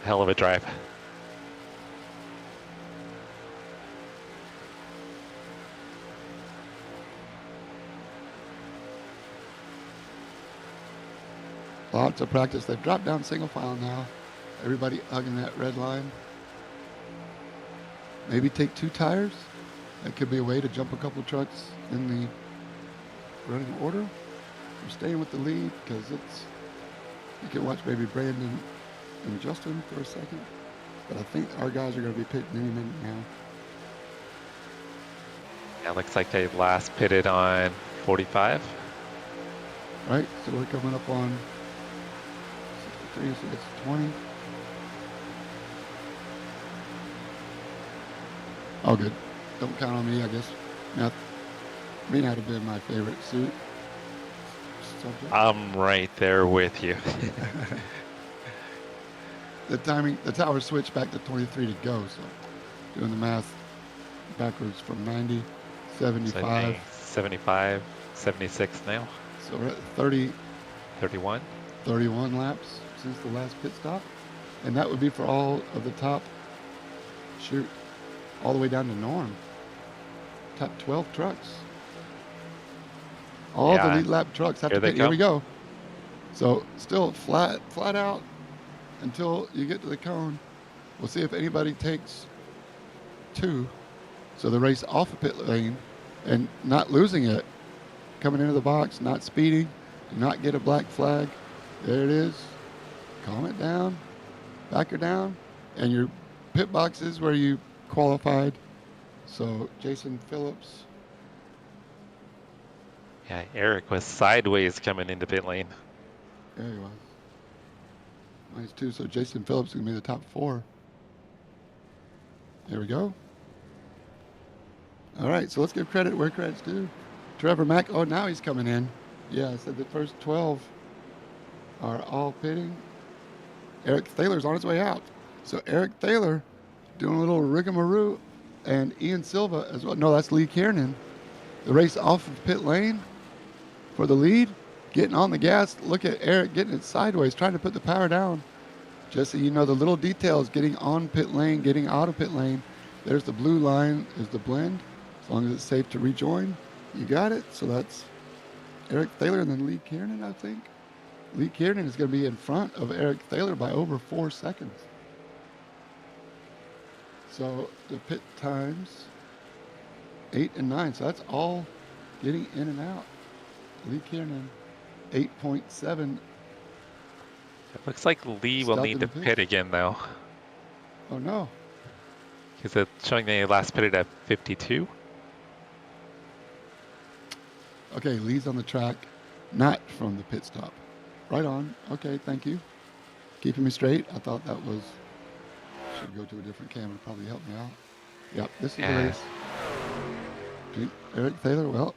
Hell of a drive. Lots of practice. They've dropped down single file now. Everybody hugging that red line. Maybe take 2 tires. That could be a way to jump a couple trucks in the running order. We're staying with the lead because it's, you can watch maybe Brandon and Justin for a second. But I think our guys are going to be pitting any minute now. Yeah, looks like they last pitted on 45. Right, so we're coming up on 63, so it's 20. All good. Don't count on me, I guess. Math may not have been my favorite suit subject. I'm right there with you. The timing, the tower switched back to 23 to go, so doing the math backwards from 90, 75. 75, 76 now. So we're at 30, 31. 31 laps since the last pit stop. And that would be for all of the top, shoot, all the way down to Norm. Top 12 trucks. All the lead lap trucks have to pit. Here we go. So still flat out until you get to the cone. We'll see if anybody takes 2. So the race off of pit lane and not losing it. Coming into the box, not speeding, do not get a black flag. There it is. Calm it down, back her down, and your pit box is where you qualified. So Jason Phillips. Yeah, Eric was sideways coming into pit lane. There he was. -2, so Jason Phillips is going to be the top 4. There we go. All right, so let's give credit where credit's due. Trevor Mack, oh, now he's coming in. Yeah, I said the first 12 are all pitting. Eric Thaler's on his way out. So Eric Thaler doing a little rigmarole, and Ian Silva as well. No, that's Lee Kiernan. The race off of pit lane for the lead, getting on the gas. Look at Eric getting it sideways, trying to put the power down. Just so you know, the little details, getting on pit lane, getting out of pit lane. There's the blue line is the blend. As long as it's safe to rejoin, you got it. So that's Eric Thaler and then Lee Kiernan, I think. Lee Kiernan is going to be in front of Eric Thaler by over 4 seconds. So the pit times 8 and 9. So that's all getting in and out. Lee Kiernan, 8.7. It looks like Lee will need to pit again, though. Oh, no. Because it's showing they last pitted at 52. Okay, Lee's on the track, not from the pit stop. Right on. Okay, thank you. keeping me straight. I thought that was, should go to a different camera, probably help me out. Yep, this is the Yeah. race. Eric Thaler, well,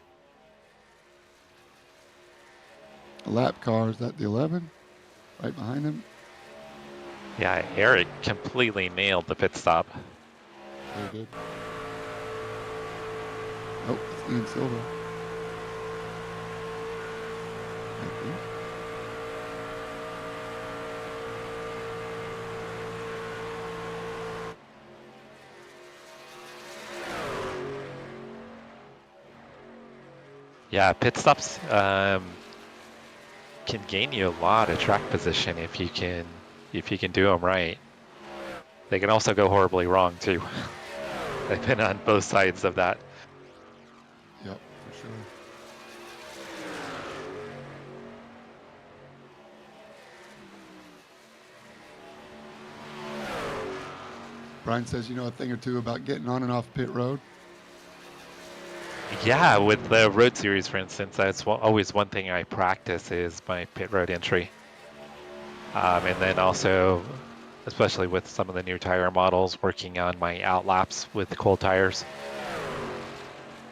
a lap car, is that the 11? Right behind him. Yeah, Eric completely nailed the pit stop. Very good. Oh, it's Ian Silva. I think. Yeah, pit stops can gain you a lot of track position if you can do them right. They can also go horribly wrong too. I've been on both sides of that. Yep, for sure. Brian says you know a thing or two about getting on and off pit road. Yeah, with the road series, for instance, that's always one thing I practice is my pit road entry. And then also, especially with some of the new tire models, working on my out laps with the cold tires.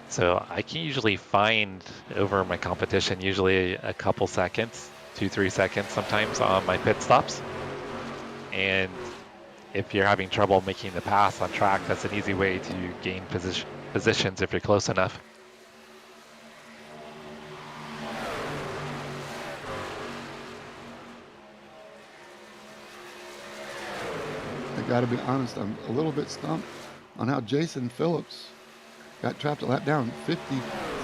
So I can usually find over my competition, usually a couple seconds, 2-3 seconds sometimes on my pit stops. And if you're having trouble making the pass on track, that's an easy way to gain positions if you're close enough. I got to be honest, I'm a little bit stumped on how Jason Phillips got trapped a lap down 50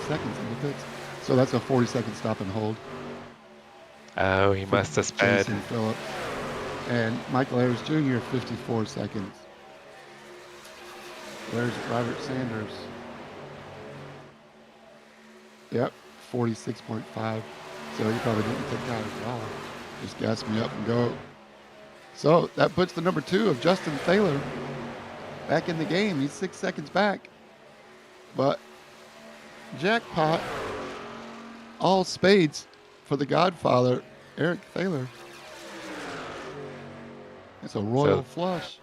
seconds in the pits. So that's a 40-second stop and hold. Oh, he must have sped. Jason Phillips. And Michael Ayers Jr., 54 seconds. There's Robert Sanders. Yep, 46.5. So he probably didn't take tires at all. Just gas me up and go. So that puts the number 2 of Justin Thaler back in the game. He's 6 seconds back. But jackpot, all spades for the Godfather, Eric Thaler. It's a royal flush.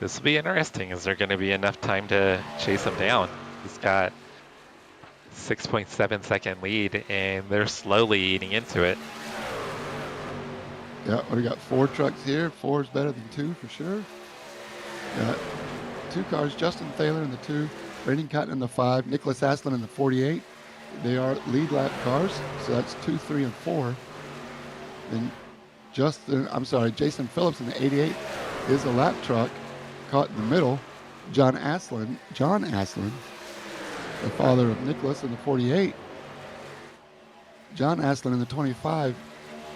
This will be interesting. Is there going to be enough time to chase him down? He's got 6.7 second lead, and they're slowly eating into it. Yeah, we got 4 trucks here. 4 is better than 2 for sure. Got 2 cars, Justin Thaler in the 2, Brandon Cotton in the 5, Nicholas Aslan in the 48. They are lead lap cars, so that's 2, 3, and 4. Then Jason Phillips in the 88 is a lap truck caught in the middle. John Aslan, the father of Nicholas in the 48. John Aslan in the 25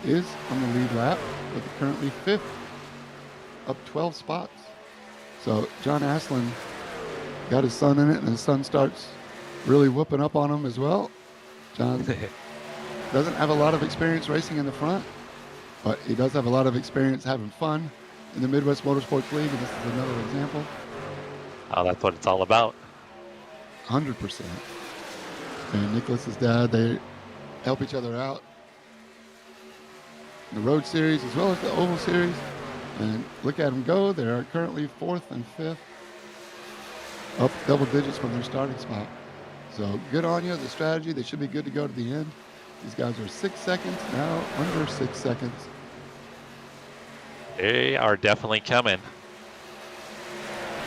is on the lead lap, but currently 5th, up 12 spots. So John Aslan got his son in it, and his son starts really whooping up on him as well. John doesn't have a lot of experience racing in the front, but he does have a lot of experience having fun in the Midwest Motorsports League, and this is another example. Oh, that's what it's all about. 100%. And Nicholas's dad, they help each other out in the Road Series as well as the Oval Series. And look at them go. They are currently 4th and 5th, up double digits from their starting spot. So good on you, the strategy. They should be good to go to the end. These guys are 6 seconds, now under 6 seconds. They are definitely coming.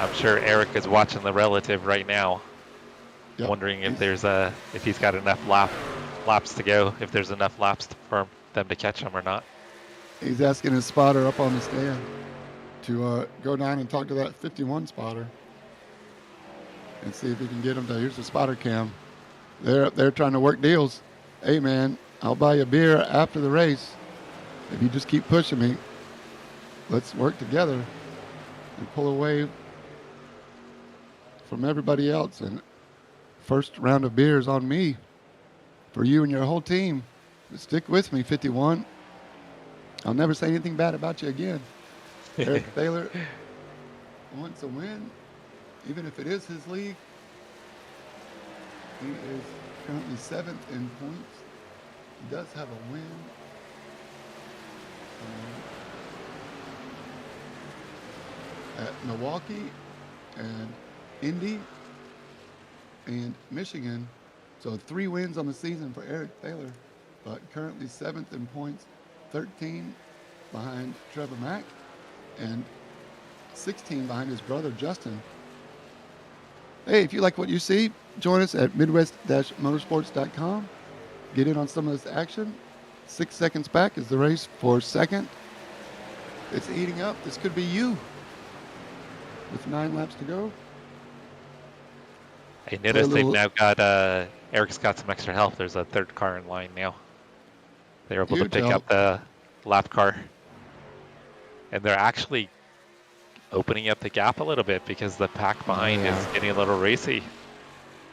I'm sure Eric is watching the relative right now, Yep. wondering if he's got enough laps to go, if there's enough laps for them to catch him or not. He's asking his spotter up on the stand to go down and talk to that 51 spotter and see if he can get him to, here's the spotter cam. They're up there trying to work deals. Hey man, I'll buy you a beer after the race if you just keep pushing me. Let's work together and pull away from everybody else. And first round of beers on me for you and your whole team. Stick with me, 51. I'll never say anything bad about you again. Eric Thaler wants a win, even if it is his league. He is currently 7th in points. He does have a win. at Milwaukee and Indy and Michigan. So 3 wins on the season for Eric Thaler, but currently 7th in points, 13 behind Trevor Mack, and 16 behind his brother Justin. Hey, if you like what you see, join us at midwest-motorsports.com. Get in on some of this action. 6 seconds back is the race for second. It's heating up. This could be you with 9 laps to go. I noticed they've now got, Eric's got some extra help. There's a third car in line now. They're able to pick up the lap car. And they're actually opening up the gap a little bit because the pack behind is getting a little racy.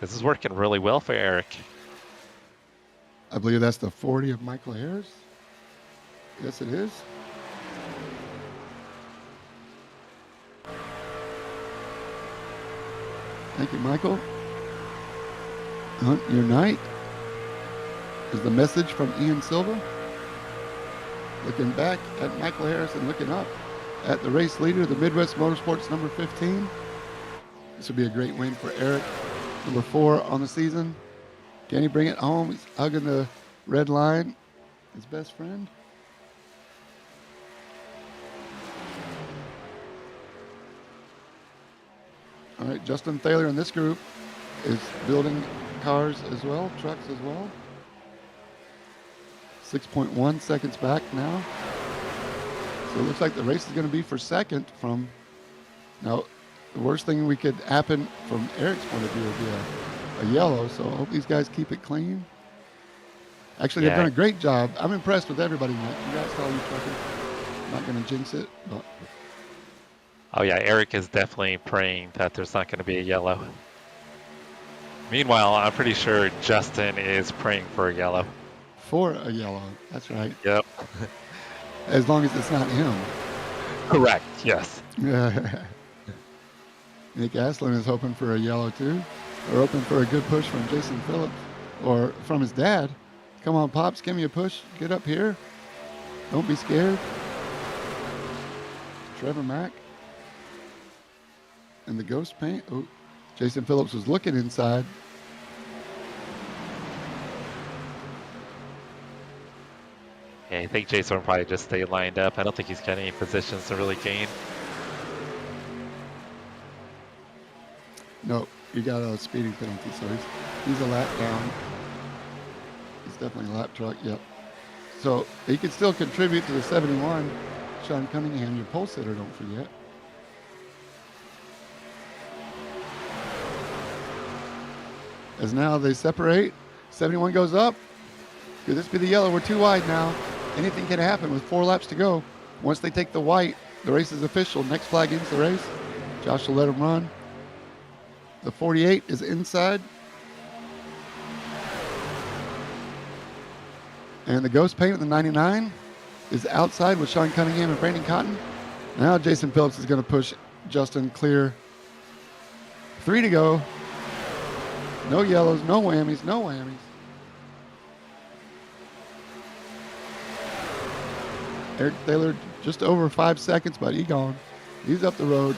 This is working really well for Eric. I believe that's the 40 of Michael Ayers. Yes, it is. Thank you, Michael. Hunt your night is the message from Ian Silva. Looking back at Michael Harris and looking up at the race leader, the Midwest Motorsports number 15. This would be a great win for Eric. Number 4 on the season. Can he bring it home? He's hugging the red line. His best friend. All right, Justin Thaler in this group is building cars as well, trucks as well. 6.1 seconds back now. So it looks like the race is going to be for second from, now the worst thing we could happen from Eric's point of view would be a yellow, so I hope these guys keep it clean. Actually, they've done a great job. I'm impressed with everybody, Mike. Congrats to all you truckers. I'm not going to jinx it, but. Oh yeah, Eric is definitely praying that there's not going to be a yellow. Meanwhile, I'm pretty sure Justin is praying for a yellow. For a yellow, that's right. Yep. As long as it's not him. Correct, yes. Nick Aslin is hoping for a yellow too. Or hoping for a good push from Jason Phillips or from his dad. Come on, Pops, give me a push. Get up here. Don't be scared. Trevor Mack. And the ghost paint. Oh, Jason Phillips was looking inside. Yeah, I think Jason will probably just stay lined up. I don't think he's got any positions to really gain. No, he got a speeding penalty, so he's a lap down. He's definitely a lap truck, yep. So he can still contribute to the 71. Sean Cunningham, your pole sitter, don't forget. As now they separate. 71 goes up. Could this be the yellow? We're too wide now. Anything can happen with 4 laps to go. Once they take the white, the race is official. Next flag ends the race. Josh will let him run. The 48 is inside. And the ghost paint of the 99 is outside with Sean Cunningham and Brandon Cotton. Now Jason Phillips is going to push Justin clear. 3 to go. No yellows, no whammies, no whammies. Eric Thaler just over 5 seconds, but he's gone. He's up the road.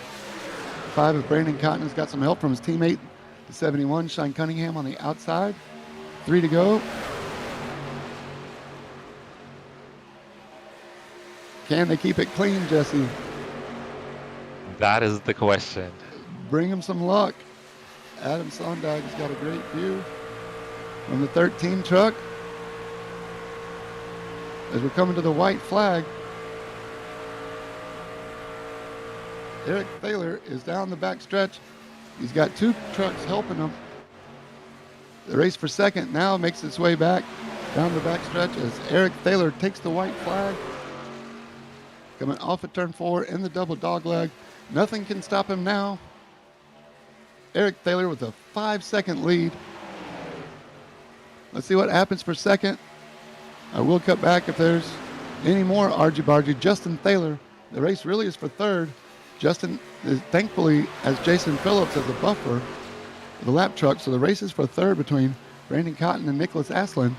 5 of Brandon Cotton has got some help from his teammate. The 71, Sean Cunningham on the outside. 3 to go. Can they keep it clean, Jesse? That is the question. Bring him some luck. Adam Sondag's got a great view from the 13 truck. As we're coming to the white flag, Eric Thaler is down the back stretch. He's got 2 trucks helping him. The race for second now makes its way back down the back stretch as Eric Thaler takes the white flag. Coming off of turn 4 in the double dog leg. Nothing can stop him now. Eric Thaler with a 5-second lead. Let's see what happens for second. I will cut back if there's any more argy-bargy. Justin Thaler, the race really is for third. Justin is thankfully has Jason Phillips as a buffer for the lap truck, so the race is for third between Brandon Cotton and Nicholas Aslin.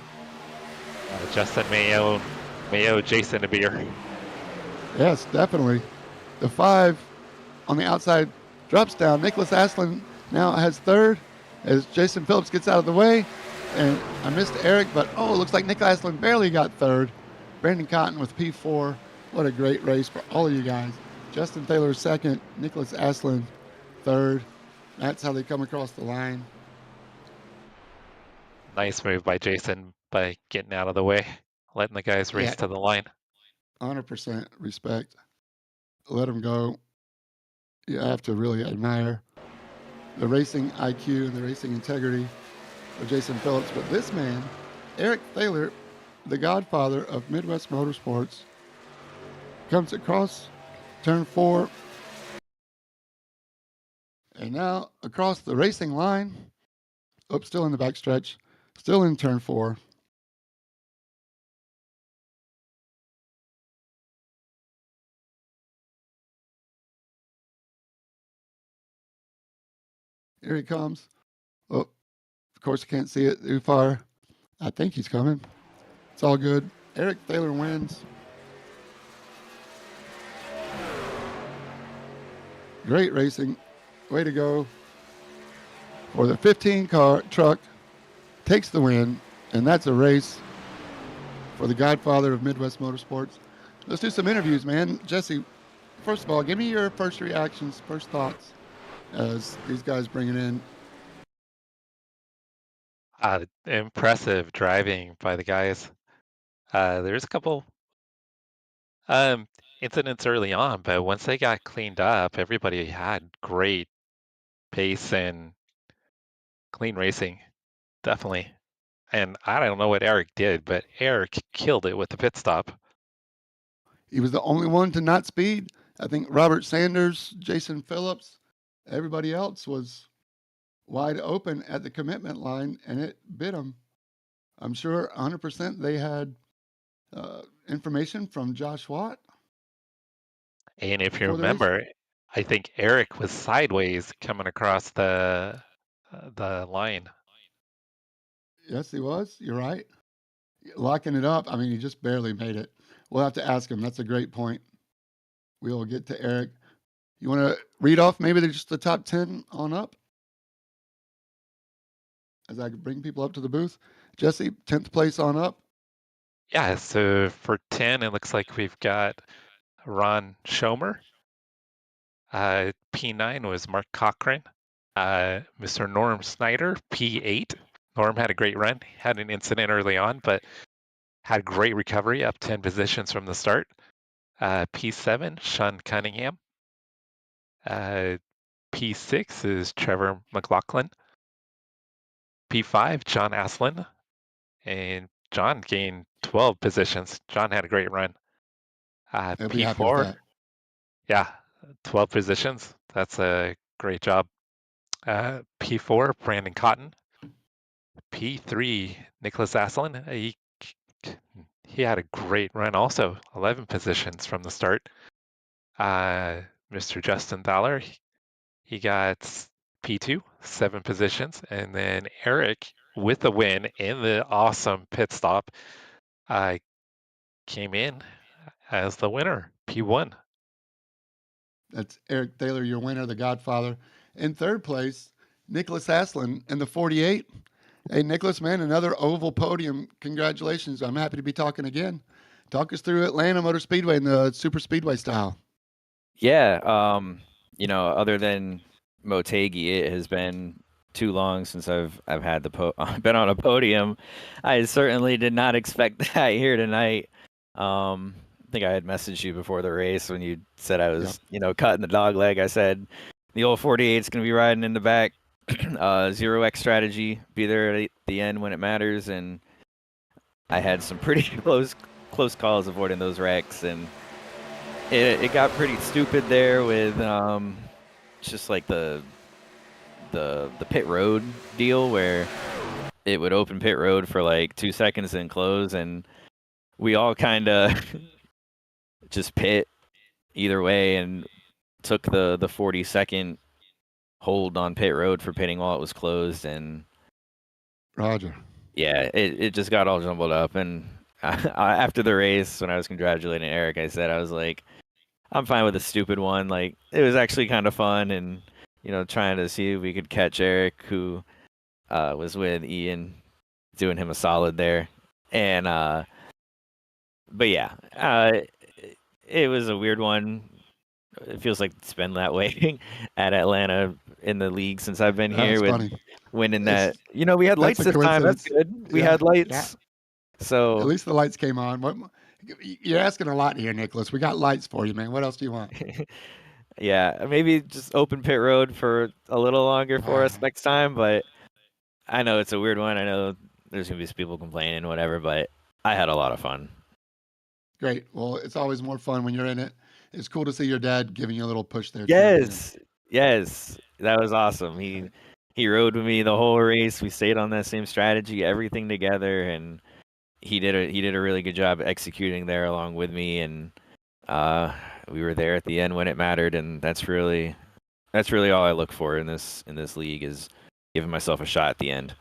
Justin may owe Jason a beer. Yes, definitely. The 5 on the outside drops down. Nicholas Aslan now has third as Jason Phillips gets out of the way. And I missed Eric, but it looks like Nick Aslan barely got third. Brandon Cotton with P4. What a great race for all of you guys. Justin Taylor second, Nicholas Aslan third. That's how they come across the line. Nice move by Jason by getting out of the way, letting the guys race to the line. 100% respect. Let them go. You have to really admire the racing IQ and the racing integrity of Jason Phillips. But this man, Eric Thaler, the godfather of Midwest Motorsports, comes across turn 4. And now across the racing line. Still in the backstretch. Still in turn 4. Here he comes. Of course, you can't see it too far. I think he's coming. It's all good. Eric Thaler wins. Great racing. Way to go. For the 15-car truck, takes the win, and that's a race for the godfather of Midwest Motorsports. Let's do some interviews, man. Jesse, first of all, give me your first reactions, first thoughts as these guys bring it in. Impressive driving by the guys. There's a couple incidents early on, but once they got cleaned up, everybody had great pace and clean racing, definitely. And I don't know what Eric did, but Eric killed it with the pit stop. He was the only one to not speed. I think Robert Sanders, Jason Phillips, everybody else was wide open at the commitment line, and it bit them. I'm sure 100% they had information from Josh Watt. And if you remember, I think Eric was sideways coming across the line. Yes, he was. You're right. Locking it up. I mean, he just barely made it. We'll have to ask him. That's a great point. We'll get to Eric. You want to read off maybe just the top 10 on up? As I bring people up to the booth. Jesse, 10th place on up. Yeah, so for 10, it looks like we've got Ron Schomer. P9 was Mark Cochran. Mr. Norm Snyder, P8. Norm had a great run. Had an incident early on, but had great recovery, up 10 positions from the start. P7, Sean Cunningham. P6 is Trevor McLaughlin. P5, John Aslan. And John gained 12 positions. John had a great run. P4, yeah, 12 positions. That's a great job. P4, Brandon Cotton. P3, Nicholas Aslan. He had a great run also, 11 positions from the start. Mr. Justin Thaler, he got P2, 7 positions. And then Eric, with the win in the awesome pit stop, came in as the winner, P1. That's Eric Thaler, your winner, the godfather. In third place, Nicholas Aslan in the 48. Hey, Nicholas, man, another oval podium. Congratulations. I'm happy to be talking again. Talk us through Atlanta Motor Speedway in the super speedway style. Yeah, other than Motegi, it has been too long since I've had been on a podium. I certainly did not expect that here tonight. I think I had messaged you before the race when you said I was, cutting the dog leg. I said the old 48 is going to be riding in the back. 0x strategy, be there at the end when it matters, and I had some pretty close calls avoiding those wrecks, and it got pretty stupid there with just like the pit road deal where it would open pit road for like 2 seconds and close, and we all kind of just pit either way and took the 40-second hold on pit road for pitting while it was closed, and Roger. Yeah, it just got all jumbled up. And after the race, when I was congratulating Eric, I said, I was like, I'm fine with a stupid one. Like it was actually kind of fun, and trying to see if we could catch Eric, who was with Ian, doing him a solid there, and but yeah, it was a weird one. It feels like it's been that way at Atlanta in the league since I've been here That's with funny. winning It's, that. We had that's lights a this time. That's coincidence. good. We Yeah. had lights. At So least the lights came on. You're asking a lot here, Nicholas. We got lights for you, man. What else do you want? yeah, maybe just open pit road for a little longer for us next time. But I know it's a weird one. I know there's gonna be some people complaining, whatever. But I had a lot of fun. Great. Well, it's always more fun when you're in it. It's cool to see your dad giving you a little push there too at the end. Yes, that was awesome. He rode with me the whole race. We stayed on that same strategy, everything together, and he did a really good job executing there along with me. And we were there at the end when it mattered, and that's really all I look for in this league is giving myself a shot at the end.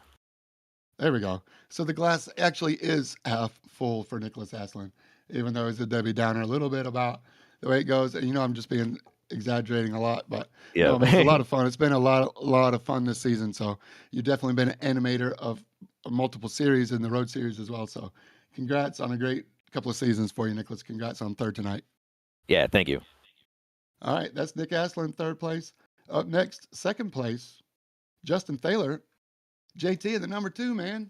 There we go. So the glass actually is half full for Nicholas Aslan, even though it's a Debbie Downer a little bit about the way it goes. And I'm just being exaggerating a lot, but no, Yeah. I mean, it's a lot of fun. It's been a lot of fun this season. So you've definitely been an animator of multiple series in the road series as well. So congrats on a great couple of seasons for you, Nicholas. Congrats on third tonight. Yeah, thank you. All right, that's Nick Aslan, third place. Up next, second place, Justin Thaler, JT in the number 2, man.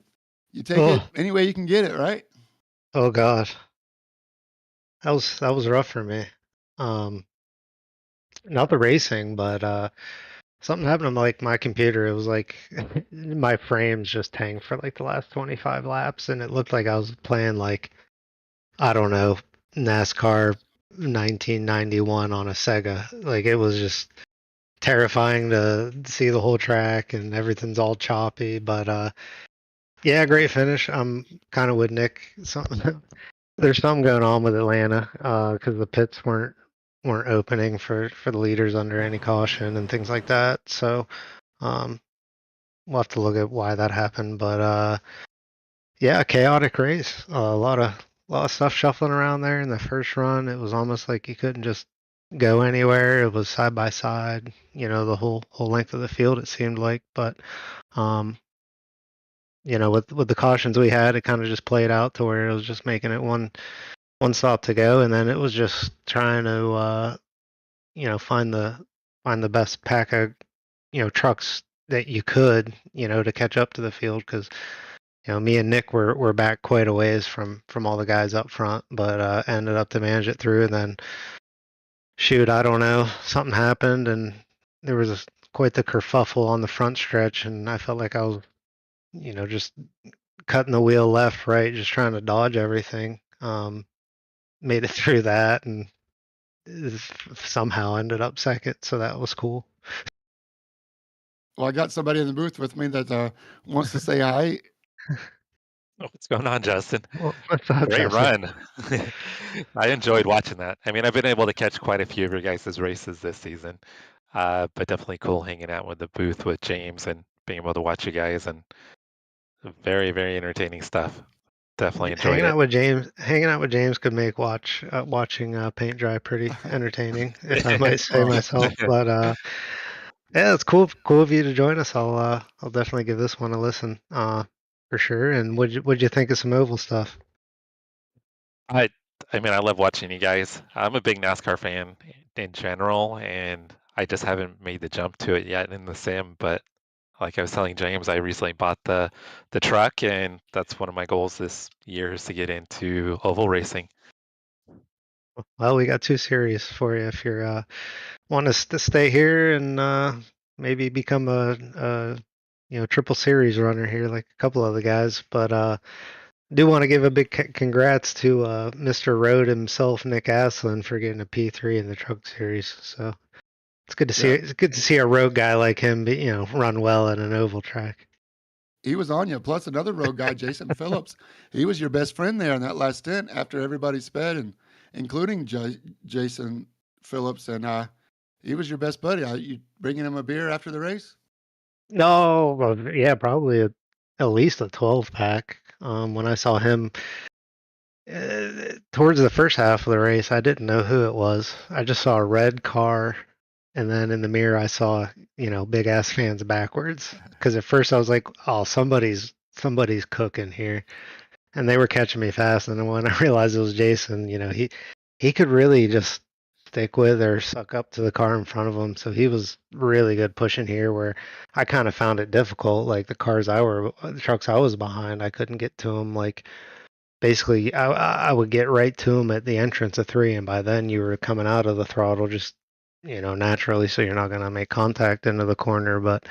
You take it any way you can get it, right? Oh God, that was rough for me. Not the racing, but something happened to like my computer. It was like my frames just tanked for like the last 25 laps, and it looked like I was playing like I don't know NASCAR 1991 on a Sega. Like it was just terrifying to see the whole track and everything's all choppy. But yeah, great finish. I'm kind of with Nick. There's something going on with Atlanta because the pits weren't opening for the leaders under any caution and things like that. So um, we'll have to look at why that happened. But yeah, chaotic race. A lot of stuff shuffling around there in the first run. It was almost like you couldn't just go anywhere. It was side by side. The whole length of the field. It seemed like, but um, with the cautions we had, it kind of just played out to where it was just making it one stop to go, and then it was just trying to find the best pack of trucks that you could to catch up to the field because me and Nick were back quite a ways from all the guys up front, but ended up to manage it through, and then shoot, I don't know, something happened and there was quite the kerfuffle on the front stretch, and I felt like I was just cutting the wheel left, right, just trying to dodge everything. Made it through that and somehow ended up second, so that was cool. Well, I got somebody in the booth with me that wants to say hi. What's going on, Justin? What's up, Great Justin? run. I enjoyed watching that. I mean, I've been able to catch quite a few of your guys' races this season, but definitely cool hanging out with the booth with James and being able to watch you guys, and very, very entertaining stuff. Definitely enjoyed Hanging it. out with James could make watching paint dry pretty entertaining, if I might say myself. But yeah, it's cool of you to join us. I'll definitely give this one a listen, for sure. And what'd you think of some oval stuff? I mean, I love watching you guys. I'm a big NASCAR fan in general, and I just haven't made the jump to it yet in the sim. But like I was telling James, I recently bought the truck, and that's one of my goals this year is to get into oval racing. Well, we got 2 series for you if you're want us to stay here and maybe become a triple series runner here like a couple of the guys. But do want to give a big congrats to Mr. Road himself, Nick Aslan, for getting a P3 in the truck series. So it's good to see. It's good to see a road guy like him run well in an oval track. He was on you. Plus another road guy, Jason Phillips. He was your best friend there in that last stint after everybody sped, and including Jason Phillips. And he was your best buddy. You bringing him a beer after the race? No, well, yeah, probably at least a 12 pack. When I saw him Towards the first half of the race, I didn't know who it was. I just saw a red car, and then in the mirror, I saw big ass fans backwards. Because at first I was like, "Oh, somebody's cooking here," and they were catching me fast. And then when I realized it was Jason, he could really just stick with or suck up to the car in front of him. So he was really good pushing here. Where I kind of found it difficult. Like the trucks I was behind, I couldn't get to them. Like basically I would get right to him at the entrance of 3, and by then you were coming out of the throttle just naturally, so you're not going to make contact into the corner. But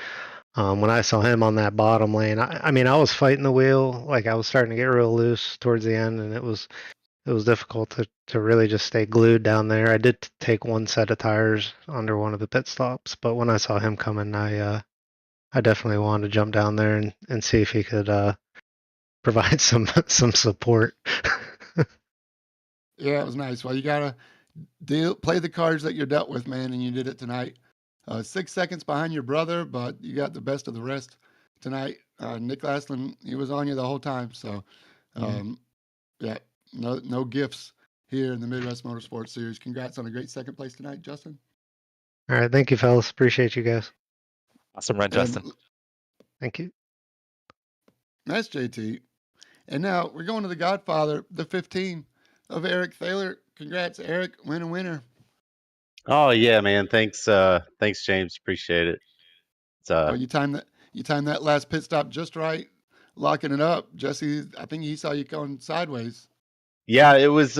when I saw him on that bottom lane, I mean I was fighting the wheel, like I was starting to get real loose towards the end, and it was difficult to really just stay glued down there. I did take one set of tires under one of the pit stops, but when I saw him coming, I definitely wanted to jump down there and see if he could provide some support. Yeah, it was nice. Well, you gotta play the cards that you're dealt with, man, and you did it tonight. 6 seconds behind your brother, but you got the best of the rest tonight. Nick Laslin, he was on you the whole time. So, yeah, no gifts here in the Midwest Motorsports Series. Congrats on a great second place tonight, Justin. All right, thank you, fellas. Appreciate you guys. Awesome run, Justin. And Thank you. nice, JT. And now we're going to the Godfather, the 15 of Eric Thaler. Congrats, Eric. Winner. Oh yeah, man. Thanks, James. Appreciate it. It's Well, you timed that last pit stop just right, locking it up. Jesse, I think he saw you going sideways. yeah, it was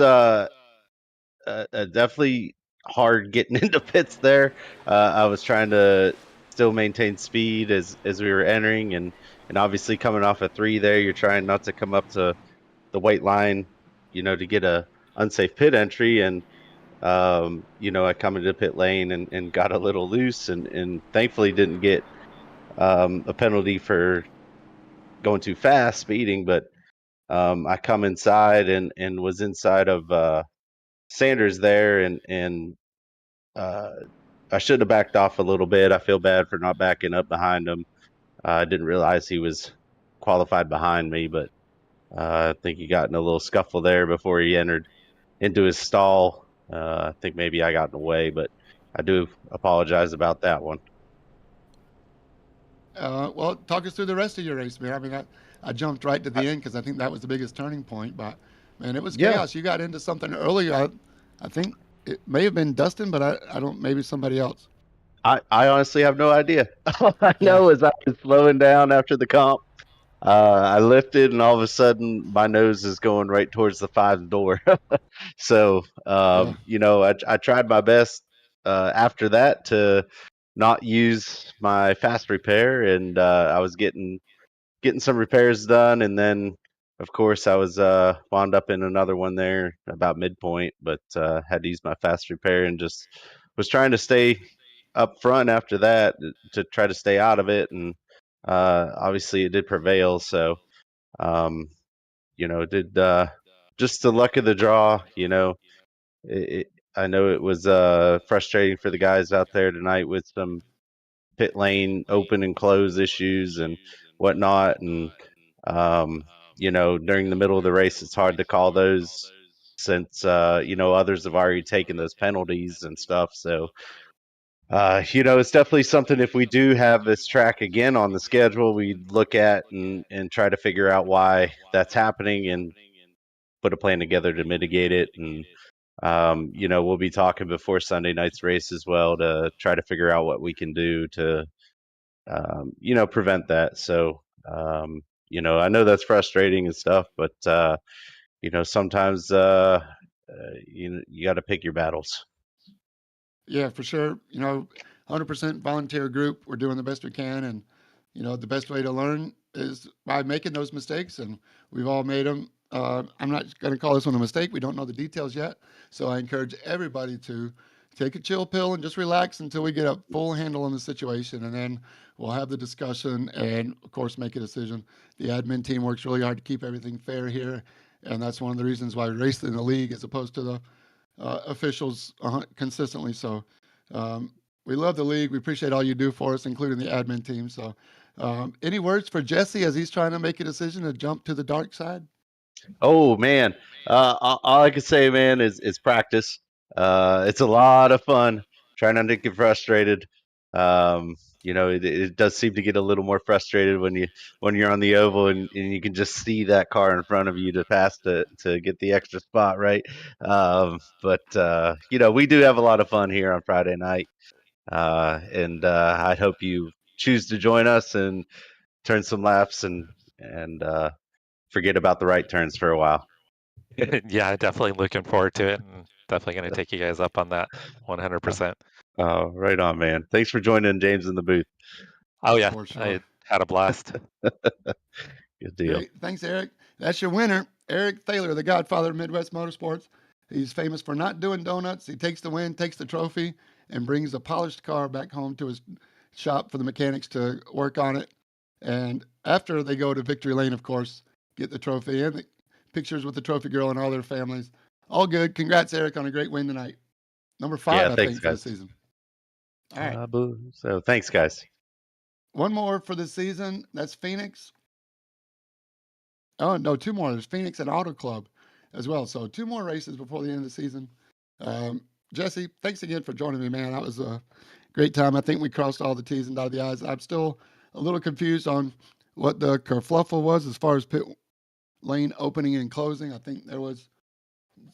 definitely hard getting into pits there. I was trying to still maintain speed as we were entering, and obviously coming off a 3 there, you're trying not to come up to the white line, to get a unsafe pit entry. And I come into pit lane and got a little loose, and thankfully didn't get a penalty for going too fast, speeding. But I come inside and was inside of Sanders there, and I should have backed off a little bit. I feel bad for not backing up behind him. I didn't realize he was qualified behind me, but I think he got in a little scuffle there before he entered into his stall. I think maybe I got in the way, but I do apologize about that one. Well, talk us through the rest of your race, man. I mean, I jumped right to the end because I think that was the biggest turning point. But man, it was Yeah, chaos. You got into something early. I think it may have been Dustin, but I don't. Maybe somebody else. I honestly have no idea. All I Yeah. know is I was slowing down after the comp. I lifted, and all of a sudden, my nose is going right towards the 5 door. So, Yeah. I tried my best after that to not use my fast repair, and I was getting some repairs done, and then of course I was wound up in another one there about midpoint, but had to use my fast repair and just was trying to stay up front after that to try to stay out of it, and obviously it did prevail. So it did just the luck of the draw. I know it was frustrating for the guys out there tonight with some pit lane open and close issues and whatnot. And, during the middle of the race, it's hard to call those since, others have already taken those penalties and stuff. So, it's definitely something if we do have this track again on the schedule, we look at and try to figure out why that's happening and put a plan together to mitigate it. And, we'll be talking before Sunday night's race as well to try to figure out what we can do to prevent that. So, I know that's frustrating and stuff, but, sometimes, you got to pick your battles. Yeah, for sure. 100% volunteer group. We're doing the best we can, and the best way to learn is by making those mistakes, and we've all made them. I'm not going to call this one a mistake. We don't know the details yet, so I encourage everybody to take a chill pill and just relax until we get a full handle on the situation, and then we'll have the discussion and, of course, make a decision. The admin team works really hard to keep everything fair here, and that's one of the reasons why we race in the league as opposed to the officials consistently. So we love the league. We appreciate all you do for us, including the admin team. So any words for Jesse as he's trying to make a decision to jump to the dark side? Oh man, all I can say, man, is practice. It's a lot of fun. Try not to get frustrated. It does seem to get a little more frustrated when you're on the oval and you can just see that car in front of you to pass to get the extra spot, right? But we do have a lot of fun here on Friday night, and I hope you choose to join us and turn some laps and forget about the right turns for a while. Yeah, definitely looking forward to it, and definitely going to take you guys up on that 100%. Right on, man. Thanks for joining James in the booth. Oh yeah, For sure. I had a blast. Good deal. Great. Thanks, Eric. That's your winner, Eric Thaler, the godfather of Midwest Motorsports. He's famous for not doing donuts. He takes the win, takes the trophy, and brings a polished car back home to his shop for the mechanics to work on it. And after they go to Victory Lane, of course, get the trophy and the pictures with the trophy girl and all their families. All good. Congrats, Eric, on a great win tonight. Number 5, Yeah, I thanks, think, for the guys. season. All right. So thanks, guys. One more for the season. That's Phoenix. Oh, no, 2 more. There's Phoenix and Auto Club as well. So 2 more races before the end of the season. Jesse, thanks again for joining me, man. That was a great time. I think we crossed all the T's and dotted the I's. I'm still a little confused on what the kerfluffle was as far as pit lane opening and closing. I think there was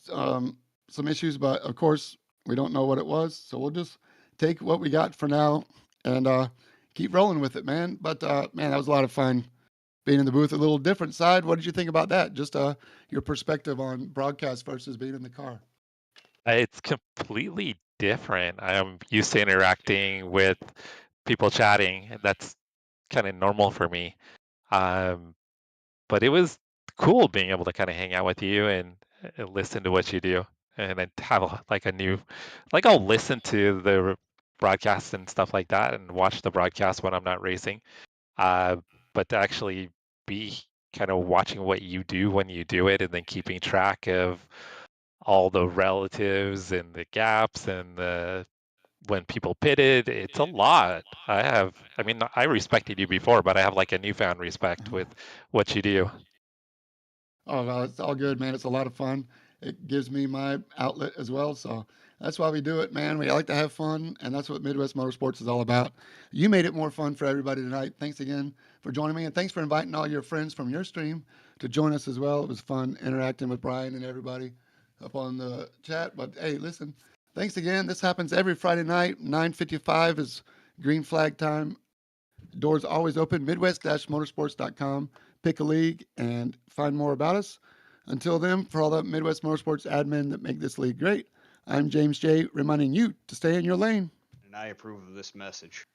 some issues, but of course, we don't know what it was. So we'll just take what we got for now and keep rolling with it, man. But man, that was a lot of fun being in the booth. A little different side. What did you think about that? Just your perspective on broadcast versus being in the car. It's completely different. I'm used to interacting with people chatting, and that's kind of normal for me. Um, but it was cool being able to kind of hang out with you and listen to what you do, and then have like a new, like I'll listen to the broadcasts and stuff like that, and watch the broadcast when I'm not racing. But to actually be kind of watching what you do when you do it, and then keeping track of all the relatives and the gaps and the when people pitted, it's a lot. I mean, I respected you before, but I have like a newfound respect with what you do. Oh, well, it's all good, man. It's a lot of fun. It gives me my outlet as well. So that's why we do it, man. We like to have fun, and that's what Midwest Motorsports is all about. You made it more fun for everybody tonight. Thanks again for joining me, and thanks for inviting all your friends from your stream to join us as well. It was fun interacting with Brian and everybody up on the chat. But hey, listen, thanks again. This happens every Friday night. 9:55 is green flag time. Doors always open. Midwest-motorsports.com. Pick a league and find more about us. Until then, for all the Midwest Motorsports admin that make this league great, I'm James J. reminding you to stay in your lane. And I approve of this message.